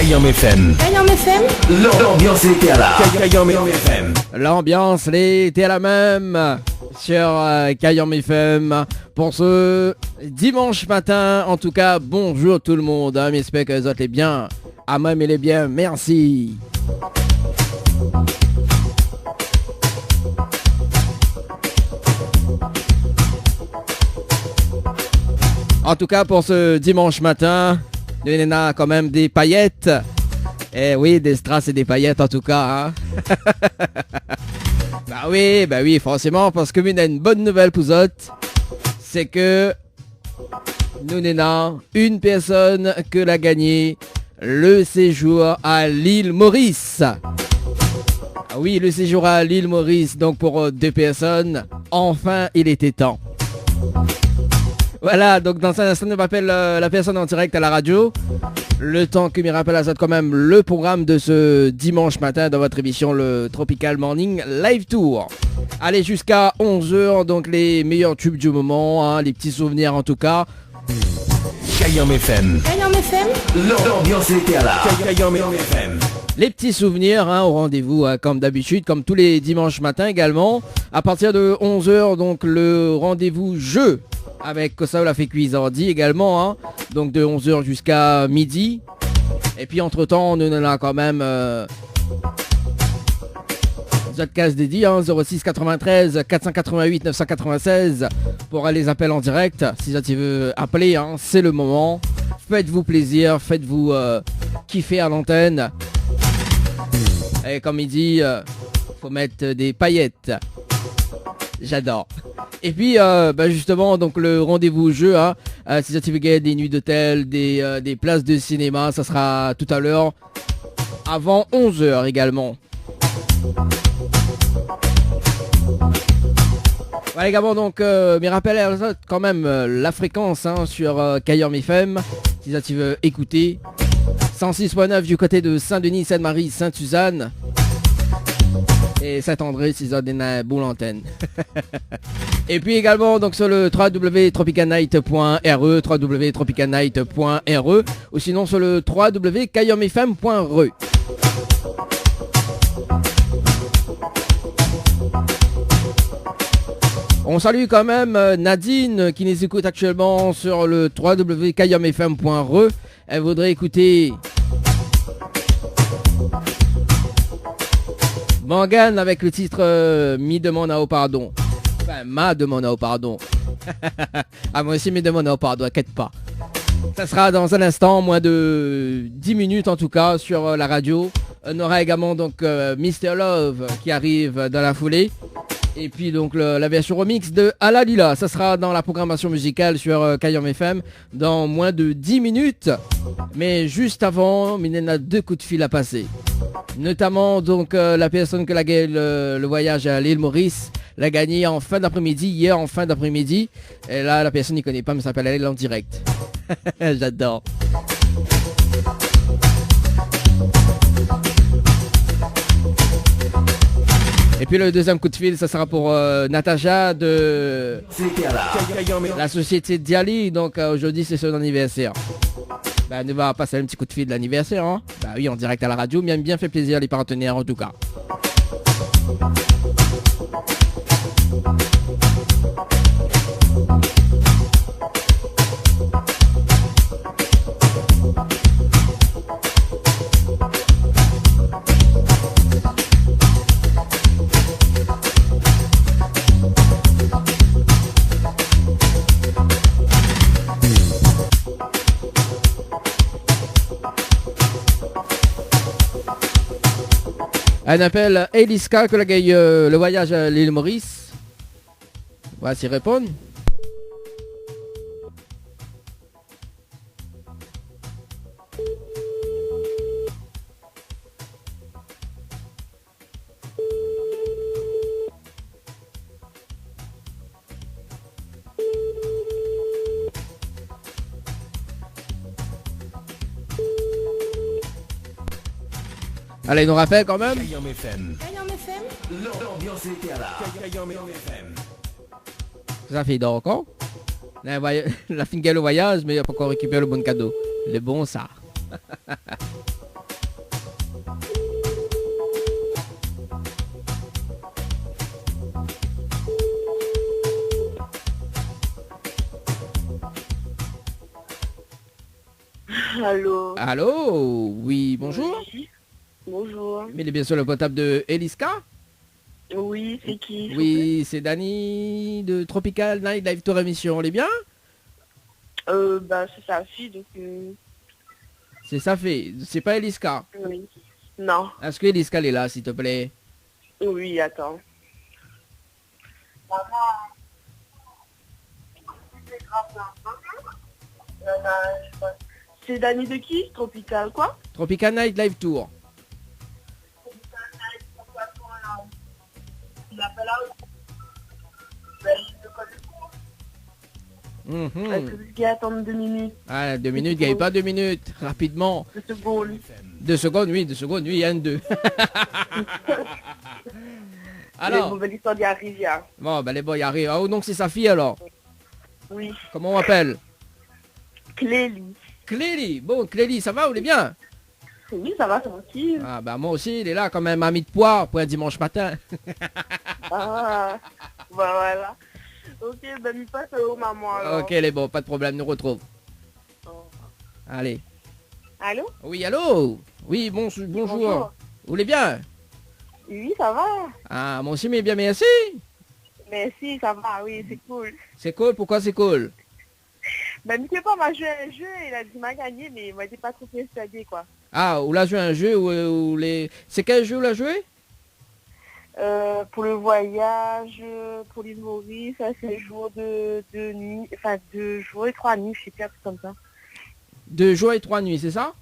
Kayam FM. Kayam FM. L'ambiance était à la Kayam FM. L'ambiance était la même sur Kayam FM pour ce dimanche matin. En tout cas, bonjour tout le monde. J'espère que vous êtes bien. À même et bien, merci. En tout cas, pour ce dimanche matin, nous avons quand même des paillettes. Eh oui, des strass et des paillettes en tout cas. Hein? Bah oui, forcément, parce que nous avons une bonne nouvelle pour vous. C'est que nous avons une personne que l'a gagné le séjour à l'île Maurice. Ah oui, le séjour à l'île Maurice, donc pour 2 personnes. Enfin, il était temps. Voilà, donc dans un instant, on m'appelle la personne en direct à la radio. Le temps que me rappelle à ça quand même le programme de ce dimanche matin dans votre émission, le Tropical Morning Live Tour. Allez, jusqu'à 11h, donc les meilleurs tubes du moment, hein, les petits souvenirs en tout cas. Kayam FM. Kayam FM. L'ambiance était à la Kayam FM. Les petits souvenirs hein, au rendez-vous comme d'habitude, comme tous les dimanches matins également. À partir de 11h, donc le rendez-vous jeu avec Kosa la fait cuisardi également, hein, donc de 11h jusqu'à midi. Et puis entre temps, on en a quand même podcast dédié, hein, 06 93 488 996 pour les appels en direct. Si tu veux appeler, hein, c'est le moment. Faites-vous plaisir, faites-vous kiffer à l'antenne. Et comme il dit, faut mettre des paillettes. J'adore. Et puis justement donc le rendez-vous jeu hein, si tu veux gagner des nuits d'hôtel, des places de cinéma, ça sera tout à l'heure avant 11h également. Voilà également donc mais rappelez quand même la fréquence hein, sur Kayam FM si tu veux écouter 106.9 du côté de Saint-Denis, Sainte-Marie, Sainte-Suzanne. Et Saint-André, si vous avez une boule antenne. Et puis également donc sur le www.tropicanight.re, www.tropicanight.re ou sinon sur le www.kayamfm.re. On salue quand même Nadine qui nous écoute actuellement sur le www.kayamfm.re. Elle voudrait écouter Morgane avec le titre Mi demande au pardon. Enfin, ma demande au pardon. Ah, moi aussi, mi demande au pardon, inquiète pas. Ça sera dans un instant, moins de 10 minutes en tout cas, sur la radio. On aura également donc Mr. Love qui arrive dans la foulée. Et puis donc la version remix de Alalila. Ça sera dans la programmation musicale sur Kayam FM dans moins de 10 minutes. Mais juste avant, il y a 2 coups de fil à passer. Notamment donc la personne que l'a gagné le voyage à l'île Maurice l'a gagné en fin d'après-midi, hier en fin d'après-midi. Et là la personne n'y connaît pas mais ça s'appelle elle en direct. J'adore. Et puis le deuxième coup de fil, ça sera pour Natacha de la société Diali. Donc aujourd'hui c'est son anniversaire. Bah, nous va passer un petit coup de fil de l'anniversaire. Hein. Bah oui, en direct à la radio. Bien fait plaisir les partenaires en tout cas. Un appel Eliska que la gagne le voyage à l'île Maurice. Voici répondre. Allez, il nous rappelle quand même. Kayam FM. Kayam FM. L'ambiance était à la Kayam FM. Ça fait d'or encore. La fin de le voyage, mais il n'a pas encore récupéré le bon cadeau. Le bon ça. Allô. Allô? Oui, bonjour. Oui. Bonjour. Mais il est bien sûr le portable de Eliska? Oui, c'est qui? s'il vous Oui, c'est Dani de Tropical Night Live Tour émission. On est bien? Bah, c'est sa fille, donc... C'est ça fait. C'est pas Eliska. oui. Non. Est-ce que Eliska elle est là, s'il te plaît? Oui, attends. C'est Dani de qui? Tropical, quoi? Tropical Night Live Tour. Mhm. Est-ce que tu attendre 2 minutes? Ah, 2 minutes, gagne pas 2 minutes. Rapidement. 2 secondes. 2 secondes, oui, 2 secondes, oui, 1, 2. Alors, C'est une belle histoire d'y arriver, hein. bon, ben les boys arrivent. Ah, donc c'est sa fille alors. Oui. Comment on m'appelle? Clélie. Clélie. Bon, Clélie, ça va, vous est bien? Oui, ça va, tranquille. Ah, bah moi aussi, il est là quand même, à mi de poids pour un dimanche matin. Ah, bah voilà. Ok, bah mi passe au maman alors. Ok, les bons, pas de problème, nous retrouve. Oh. Allez. Allô? Oui, allô? Oui, bonjour. Bonjour. Vous allez bien? Oui, ça va. Ah, moi aussi, mais bien, merci. Merci, ça va, oui, c'est cool. C'est cool, pourquoi c'est cool? Bah, mi pas m'a joué à un jeu, il m'a gagné, mais il m'a dit pas trop persuadé, quoi. Ah, ou l'a joué un jeu où les... C'est quel jeu où l'a joué? Pour le voyage, pour l'île Maurice, ça c'est jour de nuit, enfin 2 jours et 3 nuits, je sais plus, un truc comme ça. 2 jours et 3 nuits, c'est ça?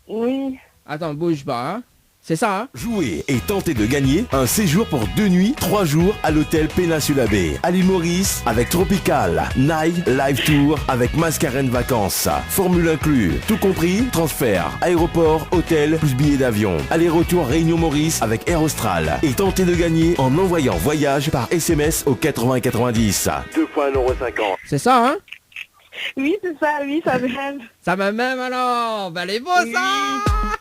Oui. Attends, bouge pas, hein? C'est ça, hein? Jouez et tentez de gagner un séjour pour 2 nuits, 3 jours à l'hôtel Péninsula Bay à l'île Maurice avec Tropical Night Live Tour avec Mascarène Vacances. Formule inclus, tout compris, transfert, aéroport, hôtel plus billets d'avion. Aller-retour Réunion Maurice avec Air Austral. Et tentez de gagner en envoyant voyage par SMS au 80 90. 2 fois 1,50 €. C'est ça, hein? Oui, c'est ça, oui, ça m'aime. Ça m'a même alors! Bah, les beaux, Oui. ça!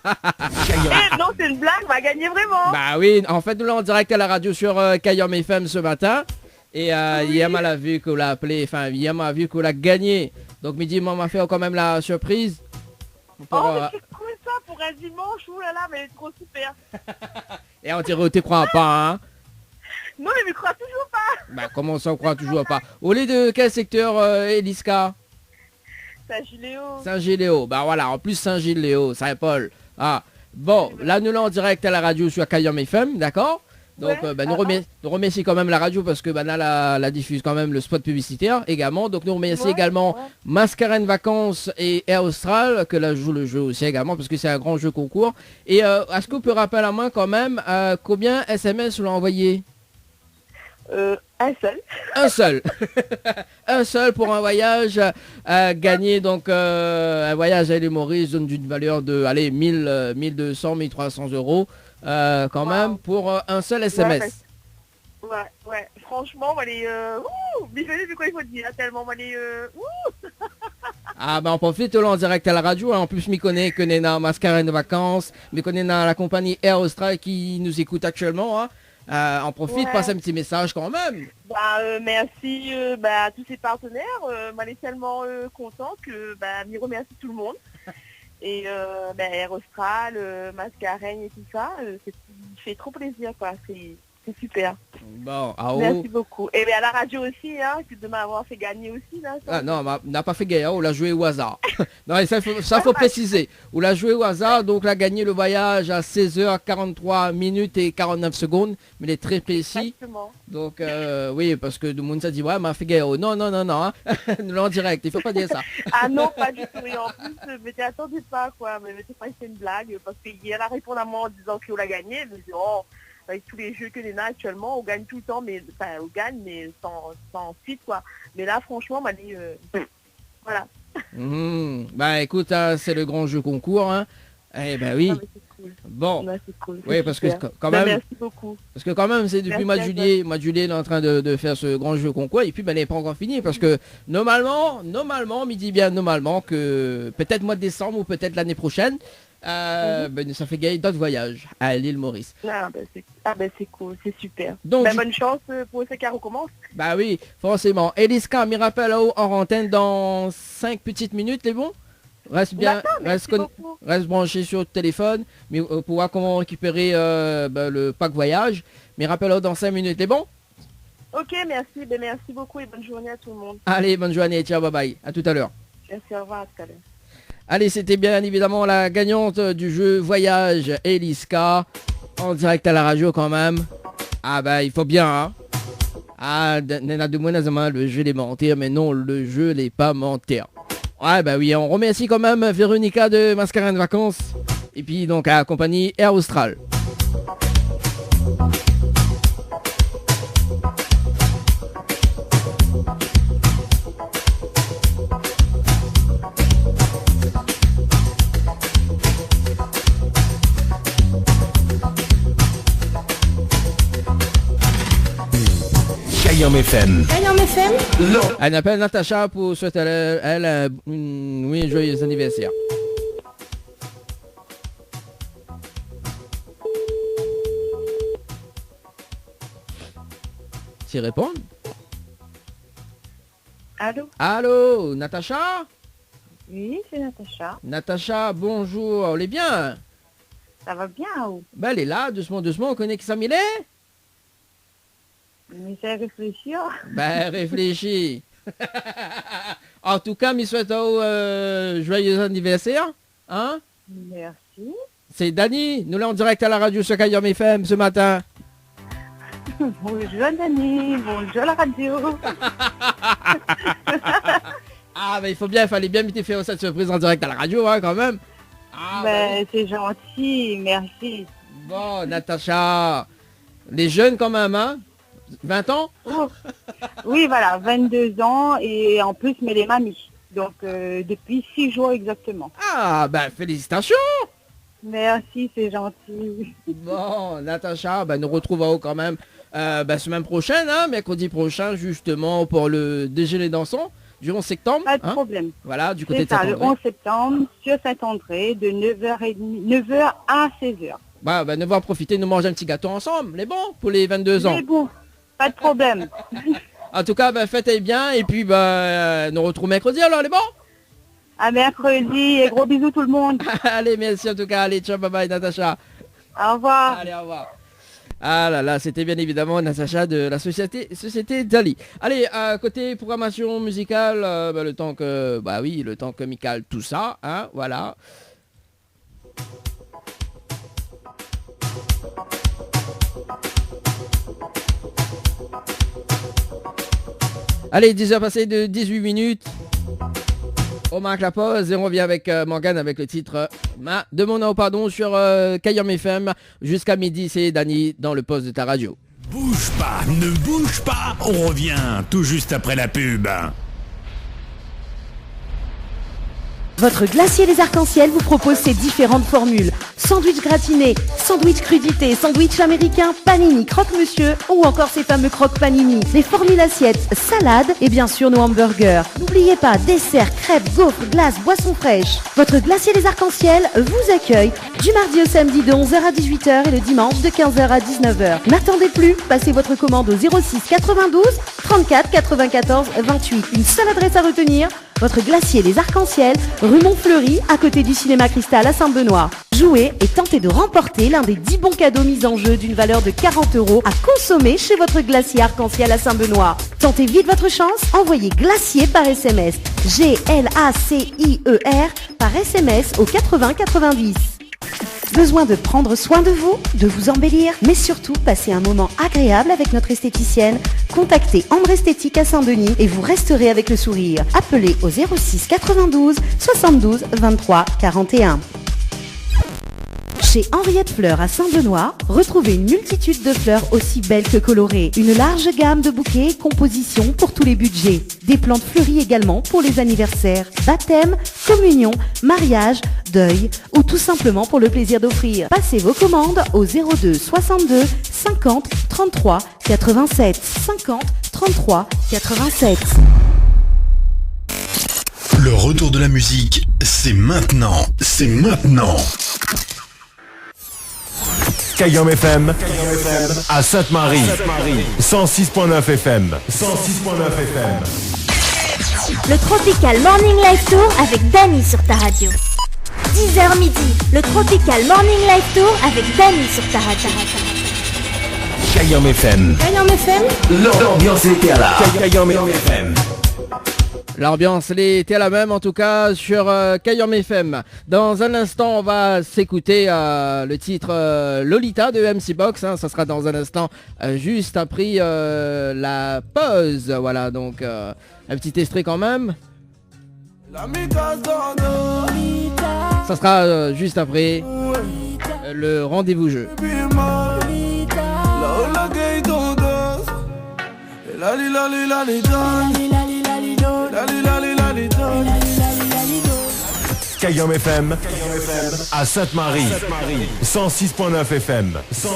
Eh, non, c'est une blague, m'a gagné vraiment. Bah oui, en fait, nous là en direct à la radio sur Kayom FM ce matin. Et Yam a vu qu'on l'a appelé, enfin, Yam a vu qu'on l'a gagné. Donc, midi, maman m'a fait quand même la surprise. Pour, Oh, mais c'est cool ça pour un dimanche, oulala, mais elle est trop super. Et on t'y croit pas, hein? Non, mais je crois toujours pas. Bah, comment ça, on croit toujours pas? Au lieu de quel secteur, Eliska? Saint-Giléo. Saint-Gilles-Léo. Bah voilà, en plus Saint-Gilles-Léo, Saint-Paul. Ah, bon, là nous là en direct à la radio sur Kayom FM, d'accord? Donc Ouais, nous remercions quand même la radio parce que là la diffuse quand même le spot publicitaire également. Donc nous remercions Ouais, également ouais. Mascarène Vacances et Air Austral que là joue le jeu aussi également parce que c'est un grand jeu concours. Et est-ce que vous pouvez rappeler à la main quand même combien SMS vous l'avez envoyé? Un seul. Un seul. Un seul pour un voyage gagné donc un voyage à l'île Maurice d'une valeur de allez 1200 1300 euros quand même pour un seul SMS. Ouais. Franchement, on est... mais je sais plus quoi il faut dire, tellement on est... Ah bah on profite là en direct à la radio, hein. En plus m'y connaît que Nena Mascarène de Vacances, m'y connaît dans la compagnie Air Austral qui nous écoute actuellement, hein. On profite, Ouais. passe un petit message quand même. Merci à tous ces partenaires. On est tellement content que m'y remercie tout le monde. Et Air Austral, Mascarène et tout ça, ça fait trop plaisir, quoi. C'est super. Bon, ah oh. Merci beaucoup. Et à la radio aussi, hein, que de m'avoir fait gagner aussi. Là, Ah non, on n'a pas fait gagner, on l'a joué au hasard. Non, et ça faut préciser. On l'a joué au hasard, donc on a gagné le voyage à 16h43 minutes et 49 secondes, mais il est très précis. Exactement. Donc oui, parce que tout le monde s'est dit, ouais, m'a fait gagner. Non, hein. Nous l'en direct, il faut pas dire ça. Ah non, pas du tout. Et en plus, mais t'attendais pas, quoi. Mais c'est pas que c'est une blague, parce qu'hier, elle a répondu à moi en disant qu'on l'a gagné. Elle me dit, oh, avec tous les jeux que l'on a actuellement, on gagne tout le temps, mais on gagne, mais sans suite, quoi. Mais là, franchement, on m'a dit, voilà. Bah écoute, hein, c'est le grand jeu concours, hein. Eh ben oui. Ah, mais c'est cool. Bon. Ouais, c'est cool. Oui, C'est parce que super. quand même, Merci beaucoup. parce que quand même, c'est depuis Merci mois à de juillet, il est en train de faire ce grand jeu concours, et puis il n'est pas encore fini, parce que normalement, il dit bien normalement que peut-être mois de décembre ou peut-être l'année prochaine, ça fait gagner d'autres voyages à l'île Maurice. C'est cool, c'est super. Donc, bonne chance pour ce qui recommence. Bah oui, forcément. Eliska, m'y rappelle là-haut en antenne dans 5 petites minutes, c'est bon? Reste bien, D'accord, merci beaucoup. reste branché sur le téléphone, mais pour voir comment récupérer le pack voyage. Mais rappelle-le dans 5 minutes, c'est bon? Ok, merci. Ben, merci beaucoup et bonne journée à tout le monde. Allez, bonne journée, ciao, bye bye. À tout à l'heure. Merci, au revoir, à tout à l'heure. Allez, c'était bien évidemment la gagnante du jeu Voyage, Eliska, en direct à la radio quand même. Ah bah il faut bien, hein. Ah, le jeu est mentir, mais non, le jeu n'est pas mentir. Ouais, bah oui, on remercie quand même Véronica de Mascarin de Vacances. Et puis donc à la compagnie Air Austral. Cayenne FM. Cayenne FM. Elle appelle Natacha pour souhaiter elle un joyeux anniversaire. Tu réponds? Allô? Allô, Natacha? Oui, c'est Natacha. Natacha, bonjour, elle est bien? Ça va bien ou? Ben elle est là, doucement, doucement, on connaît qui ça m'il est? Mais c'est réfléchir. Ben réfléchis. En tout cas, me souhaite joyeux anniversaire. Hein? Merci. C'est Dani, nous là en direct à la radio sur Cayenne FM ce matin. Bonjour Dani, bonjour la radio. Ah ben il fallait bien m'être fait cette surprise en direct à la radio hein, quand même. Ah, Ben, c'est gentil, merci. Bon, Natacha, les jeunes quand même, hein? 20 ans? Oh. Oui, voilà, 22 ans et en plus, mais les mamies. Donc, depuis 6 jours exactement. Ah, ben félicitations! Merci, c'est gentil. Bon, Natacha, ben nous retrouvons quand même semaine prochaine, hein, mercredi prochain, justement, pour le déjeuner dansant du 11 septembre. Pas de hein. problème. Voilà, du côté C'est de ça, Saint-André. le 11 septembre, sur Saint-André, de 9h à 16h. Bah, nous allons profiter, nous manger un petit gâteau ensemble, les bons, pour les 22 ans. Mais bon, pas de problème. En tout cas, faites bien, et puis nous retrouvons mercredi alors, les bons. À mercredi et gros bisous tout le monde. Allez, merci en tout cas, allez, ciao, bye bye, Natacha. Au revoir. Allez, au revoir. Ah là là, c'était bien évidemment Natacha de la société Dali. Allez, côté programmation musicale, le temps que Michael, tout ça, hein, voilà. Allez, 10h passées de 18 minutes. On marque la pause et on revient avec Morgane avec le titre Demande pardon sur Cayenne FM. Jusqu'à midi, c'est Dani dans le poste de ta radio. Bouge pas, ne bouge pas, on revient tout juste après la pub. Votre glacier des arcs-en-ciel vous propose ses différentes formules. Sandwich gratiné, sandwich crudité, sandwich américain, panini, croque-monsieur ou encore ces fameux croque-panini. Les formules assiettes, salades et bien sûr nos hamburgers. N'oubliez pas, dessert, crêpes, gaufres, glaces, boissons fraîches. Votre glacier des arcs-en-ciel vous accueille du mardi au samedi de 11h à 18h et le dimanche de 15h à 19h. N'attendez plus, passez votre commande au 06 92 34 94 28. Une seule adresse à retenir, votre glacier des arcs-en-ciel, rue Montfleury, à côté du cinéma Cristal à Saint-Benoît. Jouez et tentez de remporter l'un des 10 bons cadeaux mis en jeu d'une valeur de 40 € à consommer chez votre glacier arc-en-ciel à Saint-Benoît. Tentez vite votre chance, envoyez glacier par SMS. GLACIER par SMS au 80 90. Besoin de prendre soin de vous embellir, mais surtout passer un moment agréable avec notre esthéticienne? Contactez Ambre Esthétique à Saint-Denis et vous resterez avec le sourire. Appelez au 06 92 72 23 41. Chez Henriette Fleurs à Saint-Benoît, retrouvez une multitude de fleurs aussi belles que colorées. Une large gamme de bouquets et compositions pour tous les budgets. Des plantes fleuries également pour les anniversaires, baptêmes, communions, mariages, deuil ou tout simplement pour le plaisir d'offrir. Passez vos commandes au 02 62 50 33 87 50 33 87. Le retour de la musique, c'est maintenant. C'est maintenant. Cayenne FM à Sainte-Marie. 106.9 FM. 106.9 FM. le Tropical Morning Live Tour avec Dany sur ta radio. 10h midi, le Tropical Morning Live Tour avec Dany sur ta radio. Kayam FM. Kayam FM. L'ambiance était là. Kayam FM. L'ambiance était la même en tout cas sur Kayam FM. Dans un instant, on va s'écouter le titre Lolita de MC Box. Hein, ça sera dans un instant, juste après la pause. Voilà, donc un petit extrait quand même. Ça sera juste après le rendez-vous jeu. Kayam FM à Sainte-Marie 106.9 FM 106.9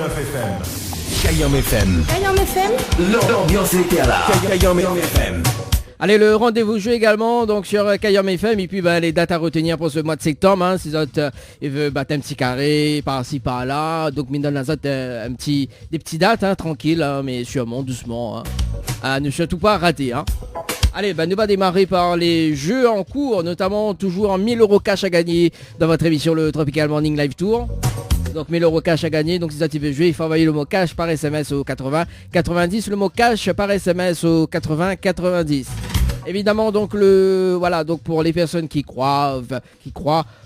FM Kayam FM. Kayam FM. L'ambiance était là. Kayam FM. Allez, le rendez-vous jeu également donc sur Kayam FM et puis les dates à retenir pour ce mois de septembre. Hein, si autres il veut battre un petit carré par-ci par-là, donc me donne la des petites dates hein, tranquille, hein, mais sûrement doucement. Hein. Ne surtout pas rater. Hein. Allez, nous va démarrer par les jeux en cours, notamment toujours 1000 € cash à gagner dans votre émission le Tropical Morning Live Tour. Donc 1000 € cash à gagner, donc si vous veut jouer, il faut envoyer le mot cash par SMS au 80 90, le mot cash par SMS au 80 90. Évidemment donc donc pour les personnes qui croient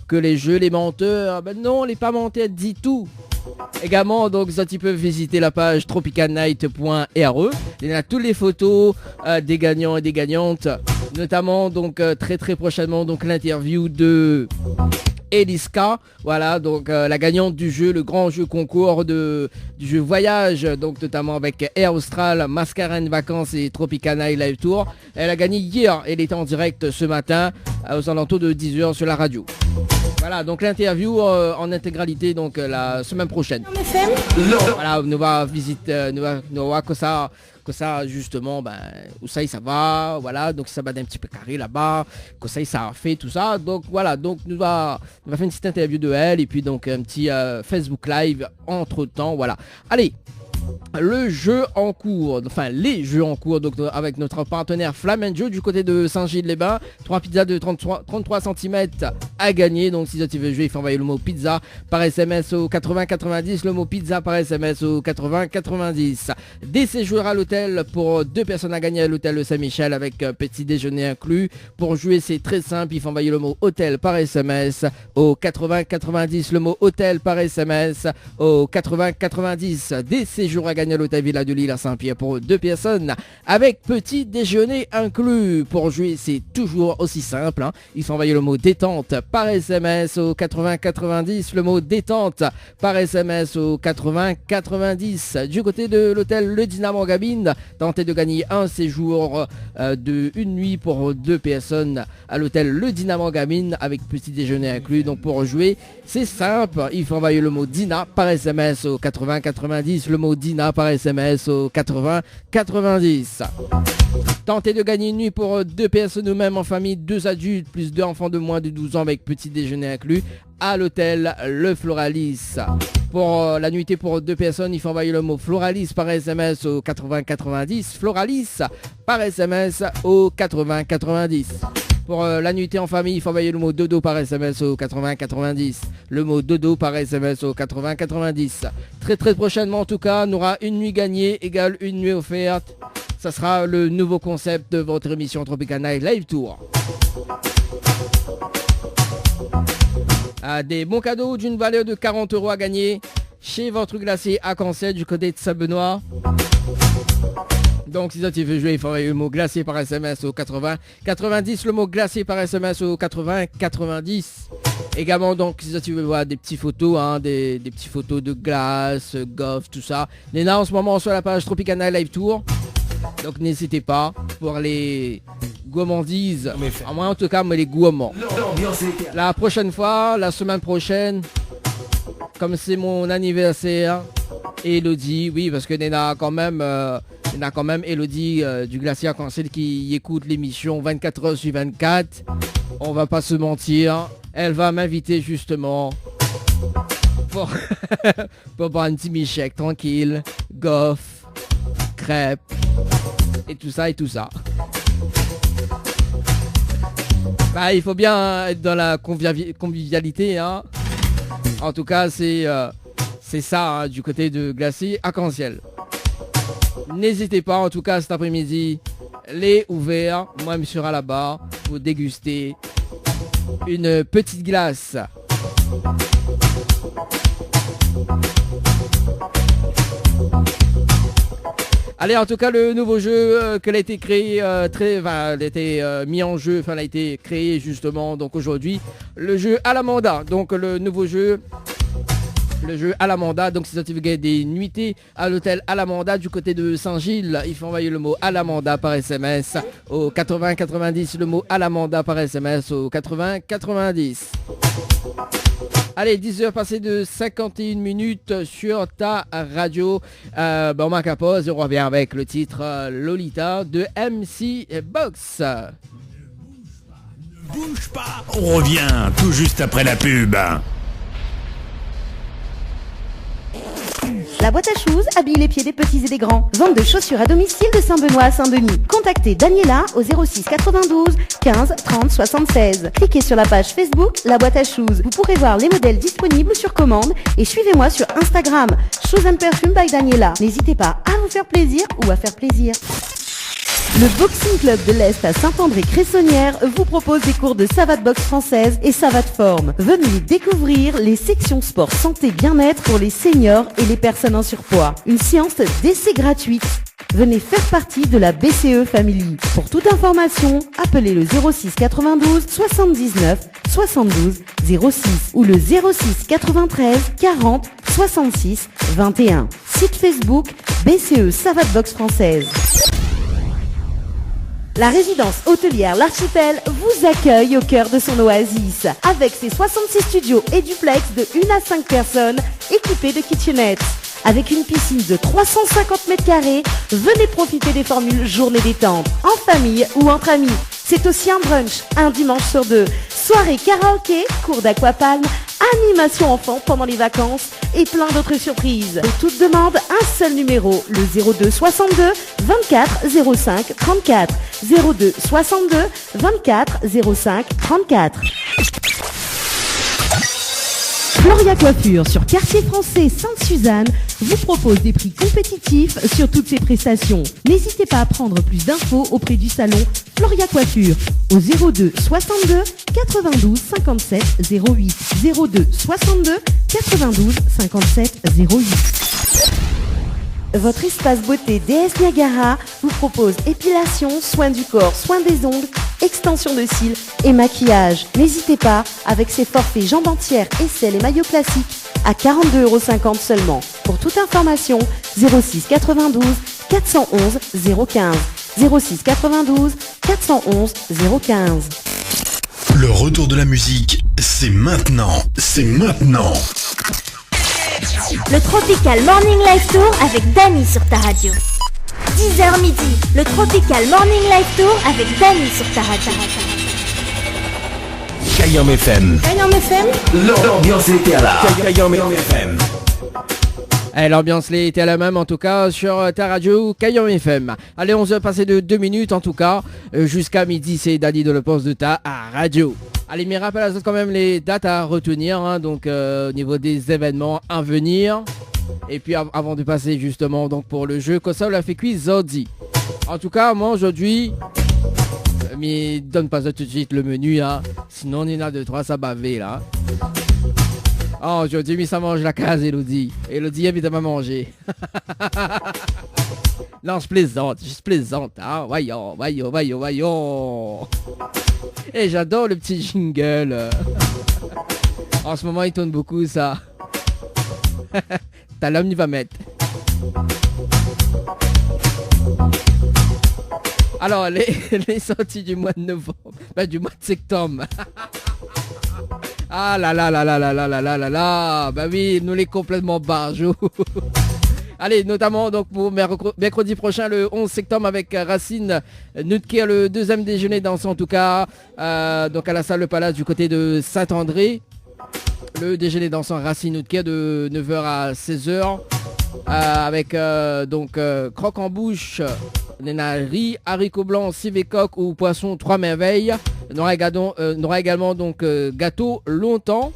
que les jeux, les menteurs, non, les pas menteurs dit tout. Également donc ça tu peux visiter la page tropicalnight.re. Il y a toutes les photos des gagnants et des gagnantes, notamment donc très prochainement donc l'interview de Eliska, voilà donc la gagnante du jeu, le grand jeu concours du jeu voyage, donc notamment avec Air Austral, Mascarène Vacances et Tropical Night Live Tour. Elle a gagné hier, elle était en direct ce matin aux alentours de 10h sur la radio. Voilà, donc l'interview en intégralité donc la semaine prochaine. Voilà, nous va visiter, nous va que ça justement, où ça va, voilà, donc ça va d'un petit peu carré là-bas, que ça a fait tout ça, donc voilà, donc nous va faire une petite interview de elle et puis donc un petit Facebook Live entre temps, voilà. Allez. Le jeu en cours, enfin les jeux en cours, donc avec notre partenaire Flamenjo du côté de Saint-Gilles-les-Bains, 3 pizzas de 33 cm à gagner. Donc si tu veux jouer, il faut envoyer le mot pizza par SMS au 80 90, le mot pizza par SMS au 80 90. Des séjours à l'hôtel pour 2 personnes à gagner à l'hôtel Saint-Michel avec petit déjeuner inclus. Pour jouer, c'est très simple, il faut envoyer le mot hôtel par SMS au 80 90, le mot hôtel par SMS au 80 90. Des séjours à gagner à l'hôtel Villa de Lille à Saint-Pierre pour 2 personnes avec petit déjeuner inclus. Pour jouer, c'est toujours aussi simple, hein. Il faut envoyer le mot détente par SMS au 80 90, le mot détente par SMS au 80 90. Du côté de l'hôtel Le Dynamo Gabine, tentez de gagner un séjour de une nuit pour 2 personnes à l'hôtel Le Dynamo Gabine avec petit déjeuner inclus. Donc pour jouer, c'est simple, il faut envoyer le mot Dina par SMS au 80 90, le mot Dina par SMS au 80 90. Tentez de gagner une nuit pour 2 personnes ou même en famille, 2 adultes plus 2 enfants de moins de 12 ans avec petit déjeuner inclus à l'hôtel Le Floralis. Pour la nuitée pour 2 personnes, il faut envoyer le mot Floralis par SMS au 80 90, Floralis par SMS au 80 90. Pour la nuitée en famille, il faut envoyer le mot dodo par SMS au 80 90. Le mot dodo par SMS au 80 90. Très prochainement en tout cas, on aura une nuit gagnée égale une nuit offerte. Ça sera le nouveau concept de votre émission Tropical Night Live Tour. Des bons cadeaux d'une valeur de 40 € à gagner chez votre glacier à Cancel du côté de Saint-Benoît. Donc si tu veux jouer, il faut envoyer le mot glacier par SMS au 80 90, le mot glacier par SMS au 80 90. Également donc si tu veux voir des petites photos, hein, des petites photos de glace, golf, tout ça. Il y en a en ce moment sur la page Tropical Night Live Tour. Donc n'hésitez pas pour les gourmandises, à moi en tout cas mais les gourmands. La prochaine fois, la semaine prochaine, comme c'est mon anniversaire, Elodie, oui parce que il y a quand même Elodie du Glacier à Cancel qui écoute l'émission 24h sur 24. On va pas se mentir, elle va m'inviter justement pour boire un petit michec tranquille, goff, crêpes et tout ça. Bah, il faut bien être dans la convivialité, hein. En tout cas, c'est ça, hein, du côté de Glacier Arc-en-Ciel. N'hésitez pas, en tout cas, cet après-midi, les ouverts, moi, je serai là-bas pour déguster une petite glace. Allez, en tout cas, le nouveau jeu qu'elle a été créé, elle a été mis en jeu, elle a été créé justement, donc aujourd'hui, le jeu à la mandat. Donc le nouveau jeu, le jeu à la mandat, donc si ça veut gagner des nuitées à l'hôtel à la mandat du côté de Saint-Gilles, il faut envoyer le mot à la mandat par SMS au 80 90, le mot à la mandat par SMS au 80 90. Allez, 10h passées de 51 minutes sur ta radio. On marque à pause et on revient avec le titre Lolita de MC Box. Ne bouge pas, on revient tout juste après la pub. La boîte à shoes habille les pieds des petits et des grands. Vente de chaussures à domicile de Saint-Benoît à Saint-Denis. Contactez Daniela au 06 92 15 30 76. Cliquez sur la page Facebook La Boîte à Shoes. Vous pourrez voir les modèles disponibles sur commande et suivez-moi sur Instagram Shoes and Perfume by Daniela. N'hésitez pas à vous faire plaisir ou à faire plaisir. Le Boxing Club de l'Est à Saint-André-Cressonnière vous propose des cours de savate boxe française et savate forme. Venez découvrir les sections sport santé bien-être pour les seniors et les personnes en surpoids. Une séance d'essai gratuite. Venez faire partie de la BCE Family. Pour toute information, appelez le 06 92 79 72 06 ou le 06 93 40 66 21. Site Facebook BCE Savate Boxe Française. La résidence hôtelière L'Archipel vous accueille au cœur de son oasis. Avec ses 66 studios et duplex de 1 à 5 personnes équipés de kitchenettes. Avec une piscine de 350 mètres carrés, venez profiter des formules journée détente, en famille ou entre amis. C'est aussi un brunch, un dimanche sur 2. Soirée karaoké, cours d'aquapalme, animation enfant pendant les vacances et plein d'autres surprises. Pour toute demande, un seul numéro, le 02 62 24 05 34. 02 62 24 05 34. Floria Coiffure sur Quartier Français Sainte-Suzanne vous propose des prix compétitifs sur toutes ses prestations. N'hésitez pas à prendre plus d'infos auprès du salon Floria Coiffure au 02 62 92 57 08. 02 62 92 57 08. Votre espace beauté DS Niagara vous propose épilation, soins du corps, soins des ongles, extension de cils et maquillage. N'hésitez pas, avec ses forfaits jambes entières, aisselles et maillots classiques, à 42,50 € seulement. Pour toute information, 06 92 411 015. 06 92 411 015. Le retour de la musique, c'est maintenant. C'est maintenant. Le Tropical Morning Live Tour avec Dany sur ta radio. 10h midi, le Tropical Morning Live Tour avec Dany sur ta radio. Kayam FM. Kayam FM. L'ambiance était à la Kayam FM. L'ambiance était à la même en tout cas sur ta radio Kayam FM. Allez, 11h passé de 2 minutes en tout cas. Jusqu'à midi, c'est Dany de le poste de ta radio. Allez, mais rappelle quand même les dates à retenir, hein, donc au niveau des événements à venir. Et puis avant de passer justement donc pour le jeu Kosa la fait quiz Zodi. En tout cas, moi aujourd'hui, mais donne pas ça tout de suite le menu, hein, sinon on en a 2-3 ça baver là. Oh, aujourd'hui, mais ça mange la case, Elodie. Elodie évidemment manger. Non, je plaisante, hein. Voyons. Et j'adore le petit jingle. En ce moment, il tourne beaucoup, ça. T'as l'homme, il va mettre. Alors, les sorties du mois de novembre. Du mois de septembre. Ah là là là là là là là là là là. Bah oui, nous les complètement barjots. Allez, notamment donc pour mercredi prochain, le 11 septembre, avec Racine Nutker, le deuxième déjeuner dansant en tout cas, donc à la salle Le Palace du côté de Saint-André. Le déjeuner dansant Racine Nutker de 9h à 16h, avec donc croque en bouche, riz, haricots blancs, civet coq ou poisson 3 merveilles. On aura également donc gâteau longtemps.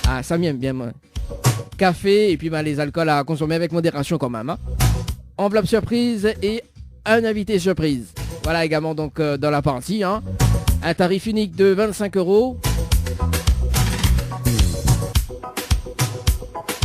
Ah, ça m'aime bien, moi. Café et puis les alcools à consommer avec modération quand même. Hein. Enveloppe surprise et un invité surprise. Voilà également donc dans la partie. Hein. Un tarif unique de 25 €.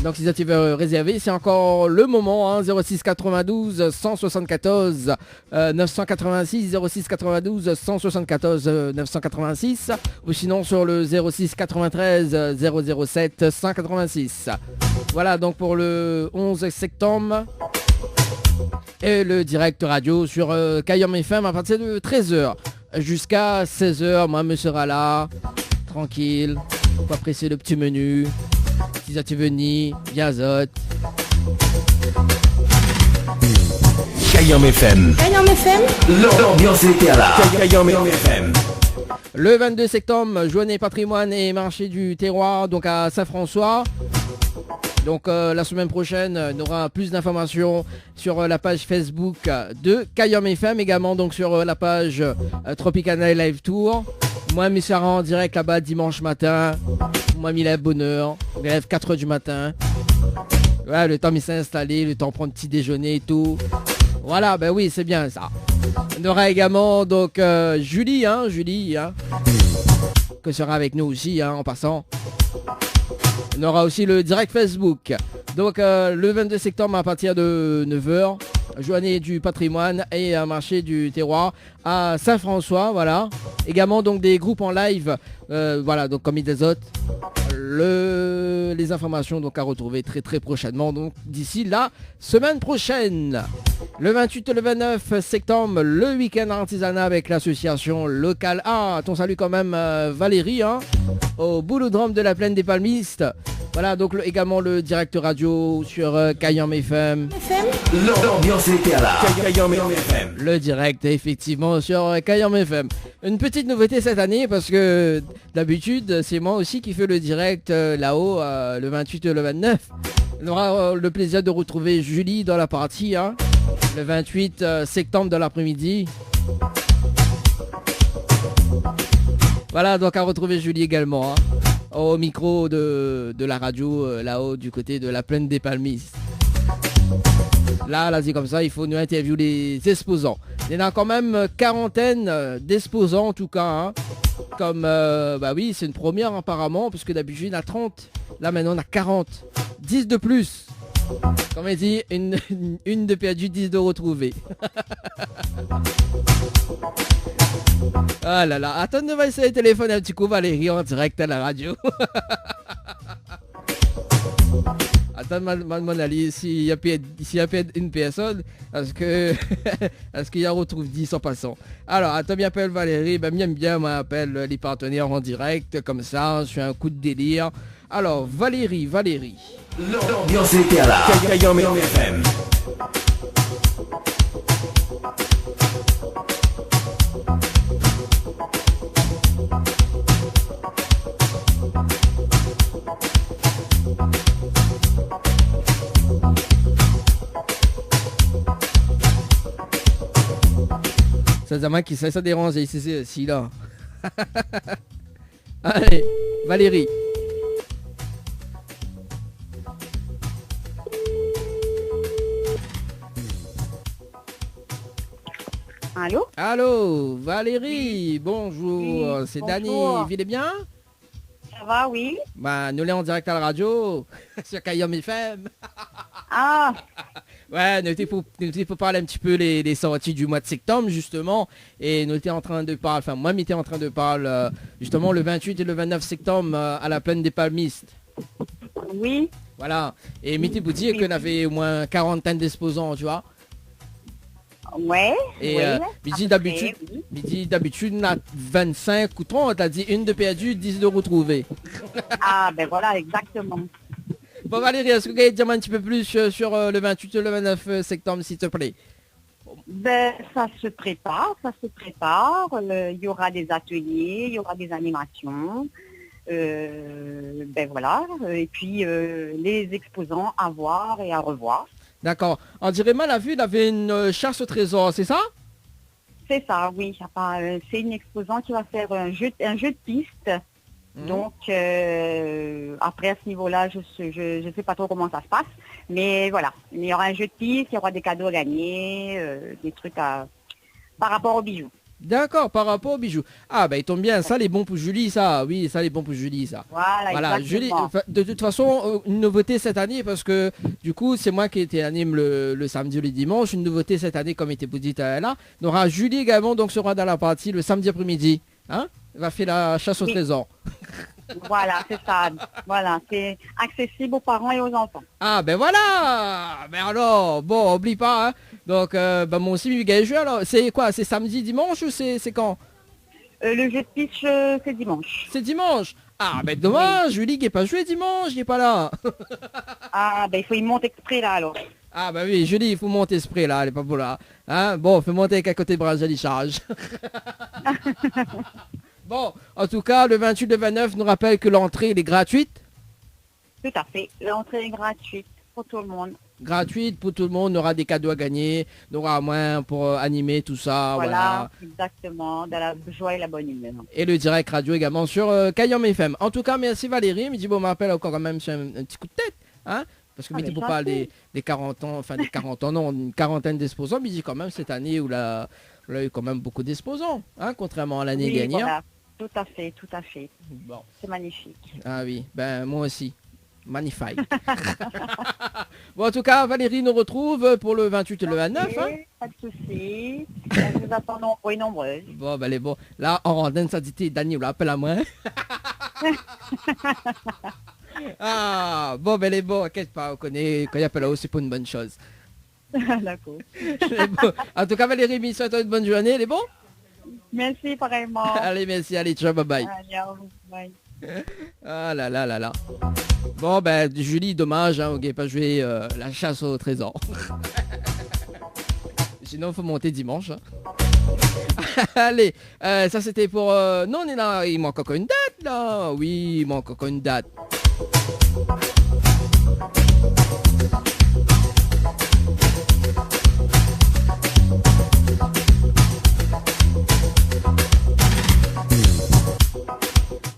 Donc si tu veux réserver, c'est encore le moment, hein, 06 92 174 986, 06 92 174 986, ou sinon sur le 06 93 007 186. Voilà donc pour le 11 septembre. Et le direct radio sur Kayom FM à partir de 13h jusqu'à 16h. Moi, me sera là, tranquille, pas presser le petit menu. Si tu veux ni, Yazot. Kayom FM. Kayom FM. L'ambiance était à la Kayom FM. Le 22 septembre, journée patrimoine et marché du terroir, donc à Saint-François. Donc la semaine prochaine, on aura plus d'informations sur la page Facebook de Kayom FM, également donc sur la page Tropicana Live Tour. Moi, je serai en direct là-bas dimanche matin. Moi, je me lève bonne heure. Je me lève 4h du matin. Ouais, le temps de s'installer, le temps de prendre petit déjeuner et tout. Voilà, ben oui, c'est bien ça. On aura également donc Julie, hein, que sera avec nous aussi, hein, en passant. On aura aussi le direct Facebook. Donc le 22 septembre à partir de 9h, journée du patrimoine et un marché du terroir à Saint-François, voilà. Également donc des groupes en live, voilà, donc comme des autres. Les informations donc à retrouver très très prochainement, donc d'ici la semaine prochaine. Le 28 et le 29 septembre, le week-end artisanat avec l'association locale. Ah, ton salut quand même Valérie, hein, au boulodrome de la Plaine des Palmistes. Voilà, donc également le direct radio sur Kayom FM. L'ambiance était à la Kayom FM. Le direct, effectivement, sur Kayom FM. Une petite nouveauté cette année, parce que d'habitude, c'est moi aussi qui fais le direct là-haut, le 28 et le 29. On aura le plaisir de retrouver Julie dans la partie, hein, le 28 septembre de l'après-midi. Voilà, donc à retrouver Julie également, hein, au micro de la radio, là-haut, du côté de la Plaine des Palmistes. Là, c'est comme ça, il faut nous interviewer les exposants. Il y en a quand même quarantaine d'exposants en tout cas. Hein. Comme, bah oui, c'est une première apparemment, parce que d'habitude il y en a 30. Là maintenant on a 40. 10 de plus. Comme il dit, une de perdu, 10 de retrouvé. Ah là là, attends, on va essayer de téléphoner un petit coup Valérie en direct à la radio. Attends, mon Ali, s'il y a une personne, parce qu'il y a retrouve 10 en passant. Alors, attends, m'appelle Valérie, ben bien, moi, appelle les partenaires en direct, comme ça, je fais un coup de délire. Alors, Valérie. L'ambiance était à la Kayom FM. Ça m'a qui ça dérange ici là. Allez, Valérie. Allô, Valérie, bonjour, Oui, c'est bonjour. Dani, vous allez bien? Ça va, oui. Bah, nous l'est en direct à la radio, sur Kayom FM. Ah, Ouais, nous étions parler un petit peu les sorties du mois de septembre, justement, et nous étions en train de parler, enfin, moi, j'étais en train de parler, justement, le 28 et le 29 septembre, à la Plaine des Palmistes. oui. Voilà, et m'étais pour dire qu'on avait au moins quarantaine d'exposants, tu vois. Ouais. Et ouais. midi Après, d'habitude, on a 25 ou 30, t'as dit une de perdue, 10 de retrouvée. Ah, ben voilà, exactement. Bon Valérie, est-ce que vous pouvez dire un petit peu plus sur le 28 et le 29 septembre, s'il te plaît? Ben, ça se prépare. Il y aura des ateliers, il y aura des animations. Ben voilà. Et puis, les exposants à voir et à revoir. D'accord. On dirait mal à vue, il avait une chasse au trésor, c'est ça? C'est ça, oui. Enfin, c'est une exposante qui va faire un jeu de piste. Donc, après, à ce niveau-là, je sais pas trop comment ça se passe. Mais voilà, il y aura un jeu de piste, il y aura des cadeaux à gagner, des trucs par rapport aux bijoux. D'accord, par rapport aux bijoux. Ah, bah, il tombe bien, ça, les bons pour Julie, ça. Oui, ça, les bons pour Julie, ça. Voilà, Julie, exactement. de toute façon, une nouveauté cette année, parce que, du coup, c'est moi qui anime le samedi ou le dimanche. Une nouveauté cette année, comme était dit là. On aura Julie également, donc, sera dans la partie le samedi après-midi. Hein? Elle va faire la chasse au trésor. Voilà, c'est ça. Voilà, c'est accessible aux parents et aux enfants. Ah, ben voilà. Ben alors, bon, oublie pas, hein. Donc, ben moi aussi, Miguel, je alors. C'est quoi? C'est samedi, dimanche ou c'est quand? Le jeu de pitch, c'est dimanche. C'est dimanche. Ah, ben dommage, Julie qui n'est pas joué dimanche, il n'est pas là. Ah, ben il faut y monter exprès là alors. Ah, ben oui, Julie, il faut monter ce prix là, elle n'est pas pour là. Hein? Bon, faut monter avec à côté de Brasil, il charge. Bon, en tout cas, le 28, le 29 nous rappelle que l'entrée elle est gratuite. Tout à fait. L'entrée est gratuite pour tout le monde. Gratuite pour tout le monde, on aura des cadeaux à gagner, on aura moins pour animer tout ça. Voilà. Exactement, dans la joie et la bonne humeur. Et le direct radio également sur Kayam FM. En tout cas, merci Valérie. Me dit, bon, on m'appelle encore quand même sur un petit coup de tête. Hein? Parce que pour parler des 40 ans, enfin des 40 ans, non, une quarantaine d'exposants, mais dit quand même cette année où là, il y a eu quand même beaucoup d'exposants, hein, contrairement à l'année dernière. Voilà. Tout à fait, tout à fait. Bon. C'est magnifique. Ah oui, ben moi aussi. Magnifique. Bon, en tout cas, Valérie nous retrouve pour le 28 et le 29. Hein? Pas de soucis. On vous attend nombreux et nombreuses. Bon, ben les bon. Là, en randonne, ça dit, Dani, l'appelle à moi. Ah, bon, ben les bon, inquiète pas, on connaît, quand il appelle là-haut, c'est pas une bonne chose. D'accord. Bon. En tout cas, Valérie, je souhaite une bonne journée, les bons. Merci, pareillement. Allez, merci, allez, ciao, bye bye. Allez, bye. Ah là là là là. Bon, ben, Julie, dommage, hein, on n'a pas joué la chasse au trésor. Sinon, il faut monter dimanche. Hein. Allez, ça c'était pour... Non, on est là, il manque encore une date, là. Oui, il manque encore une date.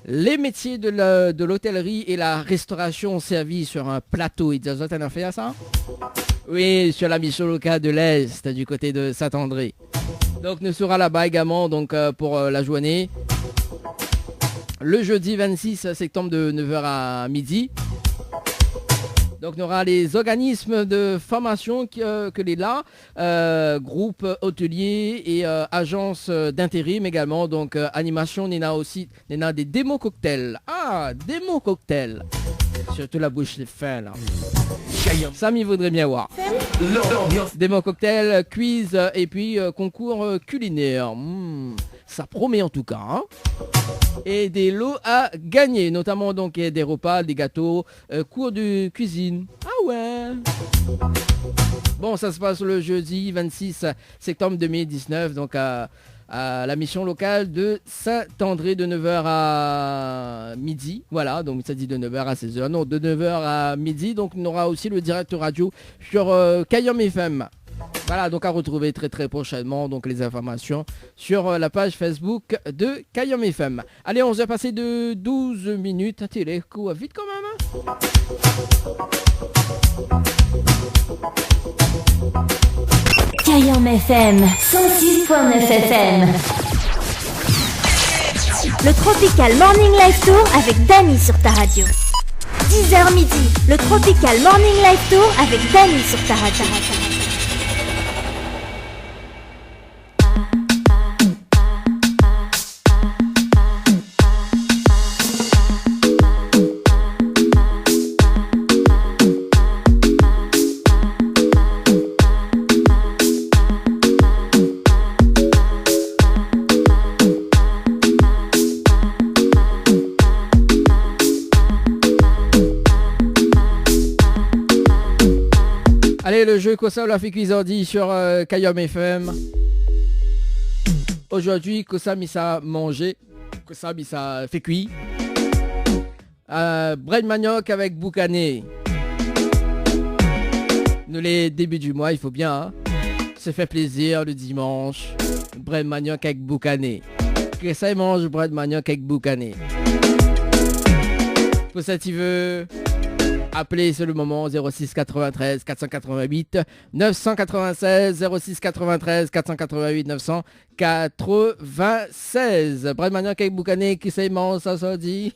Les métiers de l'hôtellerie et la restauration servis sur un plateau. Ils disent, t'en as fait à ça? Oui, sur la mission locale de l'Est, du côté de Saint-André. Donc, nous sera là-bas également donc, pour la journée. Le jeudi 26 septembre de 9h à midi. Donc, on aura les organismes de formation que les là, groupes hôteliers et agences d'intérim également. Donc, animation, on a aussi des démos cocktails. Ah, démos cocktails. Surtout la bouche est fin, là. Samy voudrait bien voir. Démos cocktails, quiz et puis concours culinaire. Ça promet en tout cas. Hein. Et des lots à gagner, notamment donc des repas, des gâteaux, cours de cuisine. Ah ouais. Bon, ça se passe le jeudi 26 septembre 2019, donc à la mission locale de Saint-André de 9h à midi. Voilà, donc ça dit de 9h à 16h. Non, de 9h à midi. Donc on aura aussi le direct radio sur Kayam FM. Voilà, donc à retrouver très très prochainement donc les informations sur la page Facebook de Kayam FM. Allez, on s'est passé de 12 minutes. Télé, vite quand même. Kayam FM 106.9 FM. Le Tropical Morning Live Tour avec Dany sur ta radio. 10h midi, le Tropical Morning Live Tour avec Dany sur ta radio. Allez, le jeu Kosa l'a fait cuisardi sur Kayam FM. Aujourd'hui, Kosa mis ça manger. Kosa mis ça fait cuit. Bread manioc avec boucané. Nous les débuts du mois, il faut bien. Hein. se fait plaisir le dimanche. Bread manioc avec boucané. Que ça, il mange bread manioc avec boucané. Pour ça, tu veux appeler, c'est le moment. 06 93 488 996 06 93 488 996. Bread manioc avec boucané, qui c'est mange, ça dit.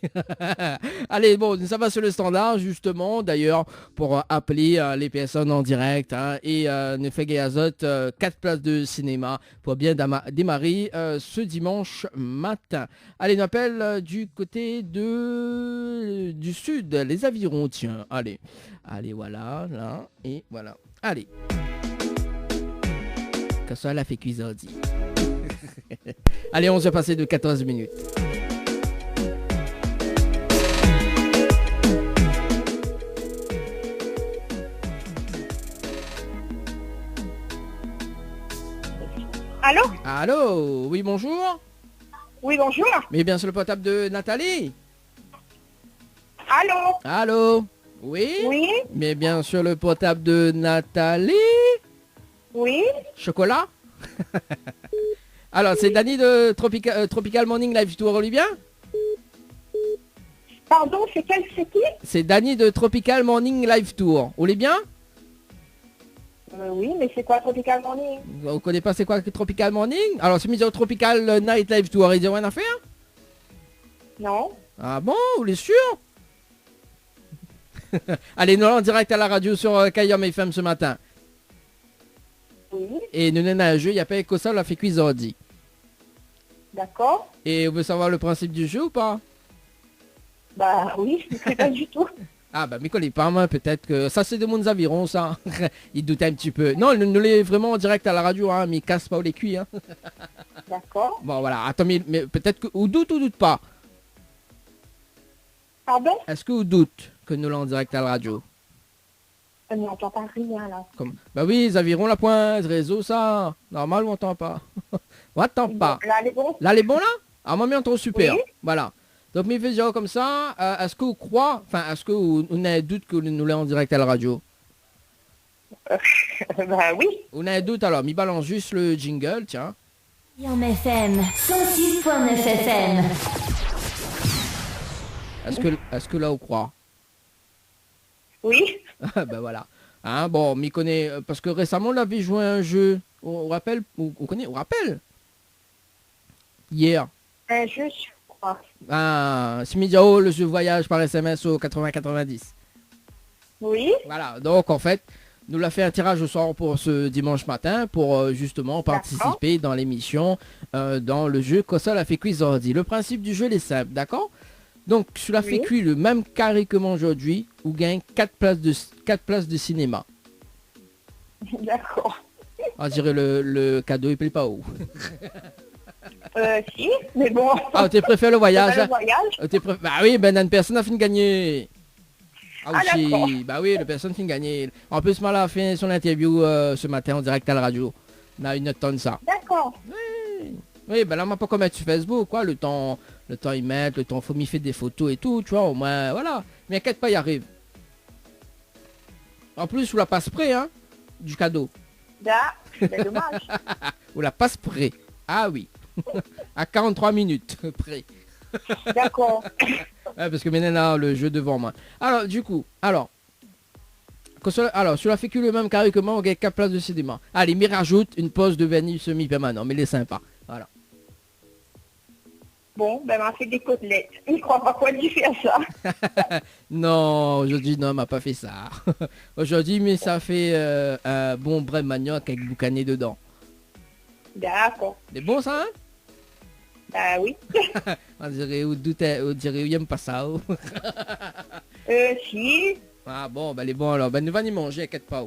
Allez, bon, ça va sur le standard, justement, d'ailleurs, pour appeler les personnes en direct, hein, et nous fait Azote 4 places de cinéma pour bien démarrer ce dimanche matin. Allez, on appelle du côté du sud, les avirons, tiens. Allez, voilà, là, et voilà. Allez. Que ça, la fait cuisiner. Allez, on se passer de 14 minutes. Allô? Allô? Oui, bonjour? Oui, bonjour. Mais bien sur le portable de Nathalie? Allô? Allô? Oui? Oui? Mais bien sur le portable de Nathalie? Oui? Chocolat? Alors, c'est Dani de Tropical Morning Live Tour, on est bien? Pardon, c'est qui? C'est Dani de Tropical Morning Live Tour, on est bien? Oui, mais c'est quoi Tropical Morning? On connaît pas c'est quoi Tropical Morning? Alors, c'est mis au Tropical Night Live Tour, il y a rien à faire? Non. Ah bon, vous êtes sûr? Allez, nous allons en direct à la radio sur Kayam FM ce matin. Oui. Et nous n'avons un jeu, il n'y a pas que ça, on l'a fait cuisiner. D'accord. Et vous voulez savoir le principe du jeu ou pas? Bah oui, je ne sais pas du tout. Ah bah, mais connais pas, moi, peut-être que... Ça, c'est de mon aviron, ça. Il doutait un petit peu. Non, nous l'est vraiment en direct à la radio, hein, mais il casse pas les cuits, hein. D'accord. Bon, voilà. Attends, mais peut-être que... Ou doute pas? Pardon? Est-ce que vous doute que nous l'avons en direct à la radio? On n'entend pas rien, là. Comme... Bah oui, les avirons, la pointe, réseau, ça. Normal, on entend pas. On entend pas. Là, les bons. Là, les bons, là? Ah, moi, mais on entend super. Oui. Voilà. Donc, mes faisons comme ça, est-ce que vous croyez, enfin, est-ce que vous avez un doute que nous l'avons en direct à la radio? Bah oui. On a un doute, alors, mi balance juste le jingle, tiens. Kayam FM 106.9 FM. Est-ce que là, on croit? Oui. Ben voilà. Hein, bon, m'y connaît, parce que récemment, on avait joué à un jeu. On rappelle, on rappelle? Hier. Un jeu, je crois. Ah, Simidiao, le jeu voyage par SMS au 80-90. Oui. Voilà, donc en fait, nous l'a fait un tirage au sort pour ce dimanche matin pour justement participer dans l'émission dans le jeu Kossol a fait quiz ordi. Le principe du jeu il est simple, d'accord? Donc, sur la fait cuit le même carré que moi aujourd'hui, ou gagne 4 places de cinéma. D'accord. On dirait le cadeau, il plaît pas où? Si, mais bon. Ah, tu préfères le voyage? Le voyage. Bah oui, ben une personne a fini de gagner. Ah, d'accord. Bah oui, la personne finit de gagner. En plus, moi, elle a fait son interview ce matin en direct à la radio. On a une tonne ça. D'accord. Oui, ben là, on pas comme mettre sur Facebook, quoi. Le temps ils mettent, le temps faut m'y faire des photos et tout, tu vois, au moins, voilà. Mais inquiète pas, il arrive. En plus, ou la passe près, hein, du cadeau. C'est dommage. Ou la passe près. Ah oui. À 43 minutes près. D'accord. Ouais, parce que maintenant, là, le jeu devant moi. Alors, du coup, sur la fécule le même carré que moi, on gagne 4 places de cinéma. Allez, m'y rajoute une pause de vanille semi-permanent, mais il est sympa. Voilà. Bon, ben, m'a fait des côtelettes. Il ne croit pas quoi lui faire ça. Non, aujourd'hui, non, m'a pas fait ça. Aujourd'hui, mais ça fait un bon bread manioc avec boucané dedans. D'accord. C'est bon, ça, hein? Bah oui. On dirait, on dirait, il aime pas ça. Si. Ah bon, bah les bons alors. Bah nous allons y manger, inquiète pas.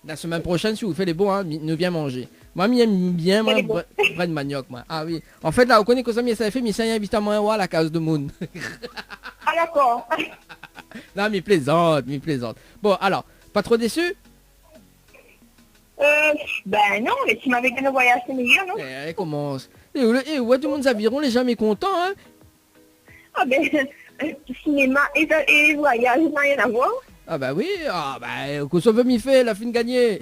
La semaine prochaine, si vous faites les bons, hein, nous viens manger. Moi, j'aime bien, moi, bread manioc, moi. Ah oui. En fait, là, on connaît que ça, mais ça fait, mais ça invite à moi à la case de monde. Ah d'accord. Non, mais plaisante. Bon, alors, pas trop déçu? Ben non, mais tu m'avais dit le voyage, c'est meilleur, non? Commence. Ouais, tout le monde s'aviron, les jamais contents, hein? Ah ben, cinéma et voyage, n'a rien à voir. Ah bah oui, que ça veut m'y faire, la fin de gagner.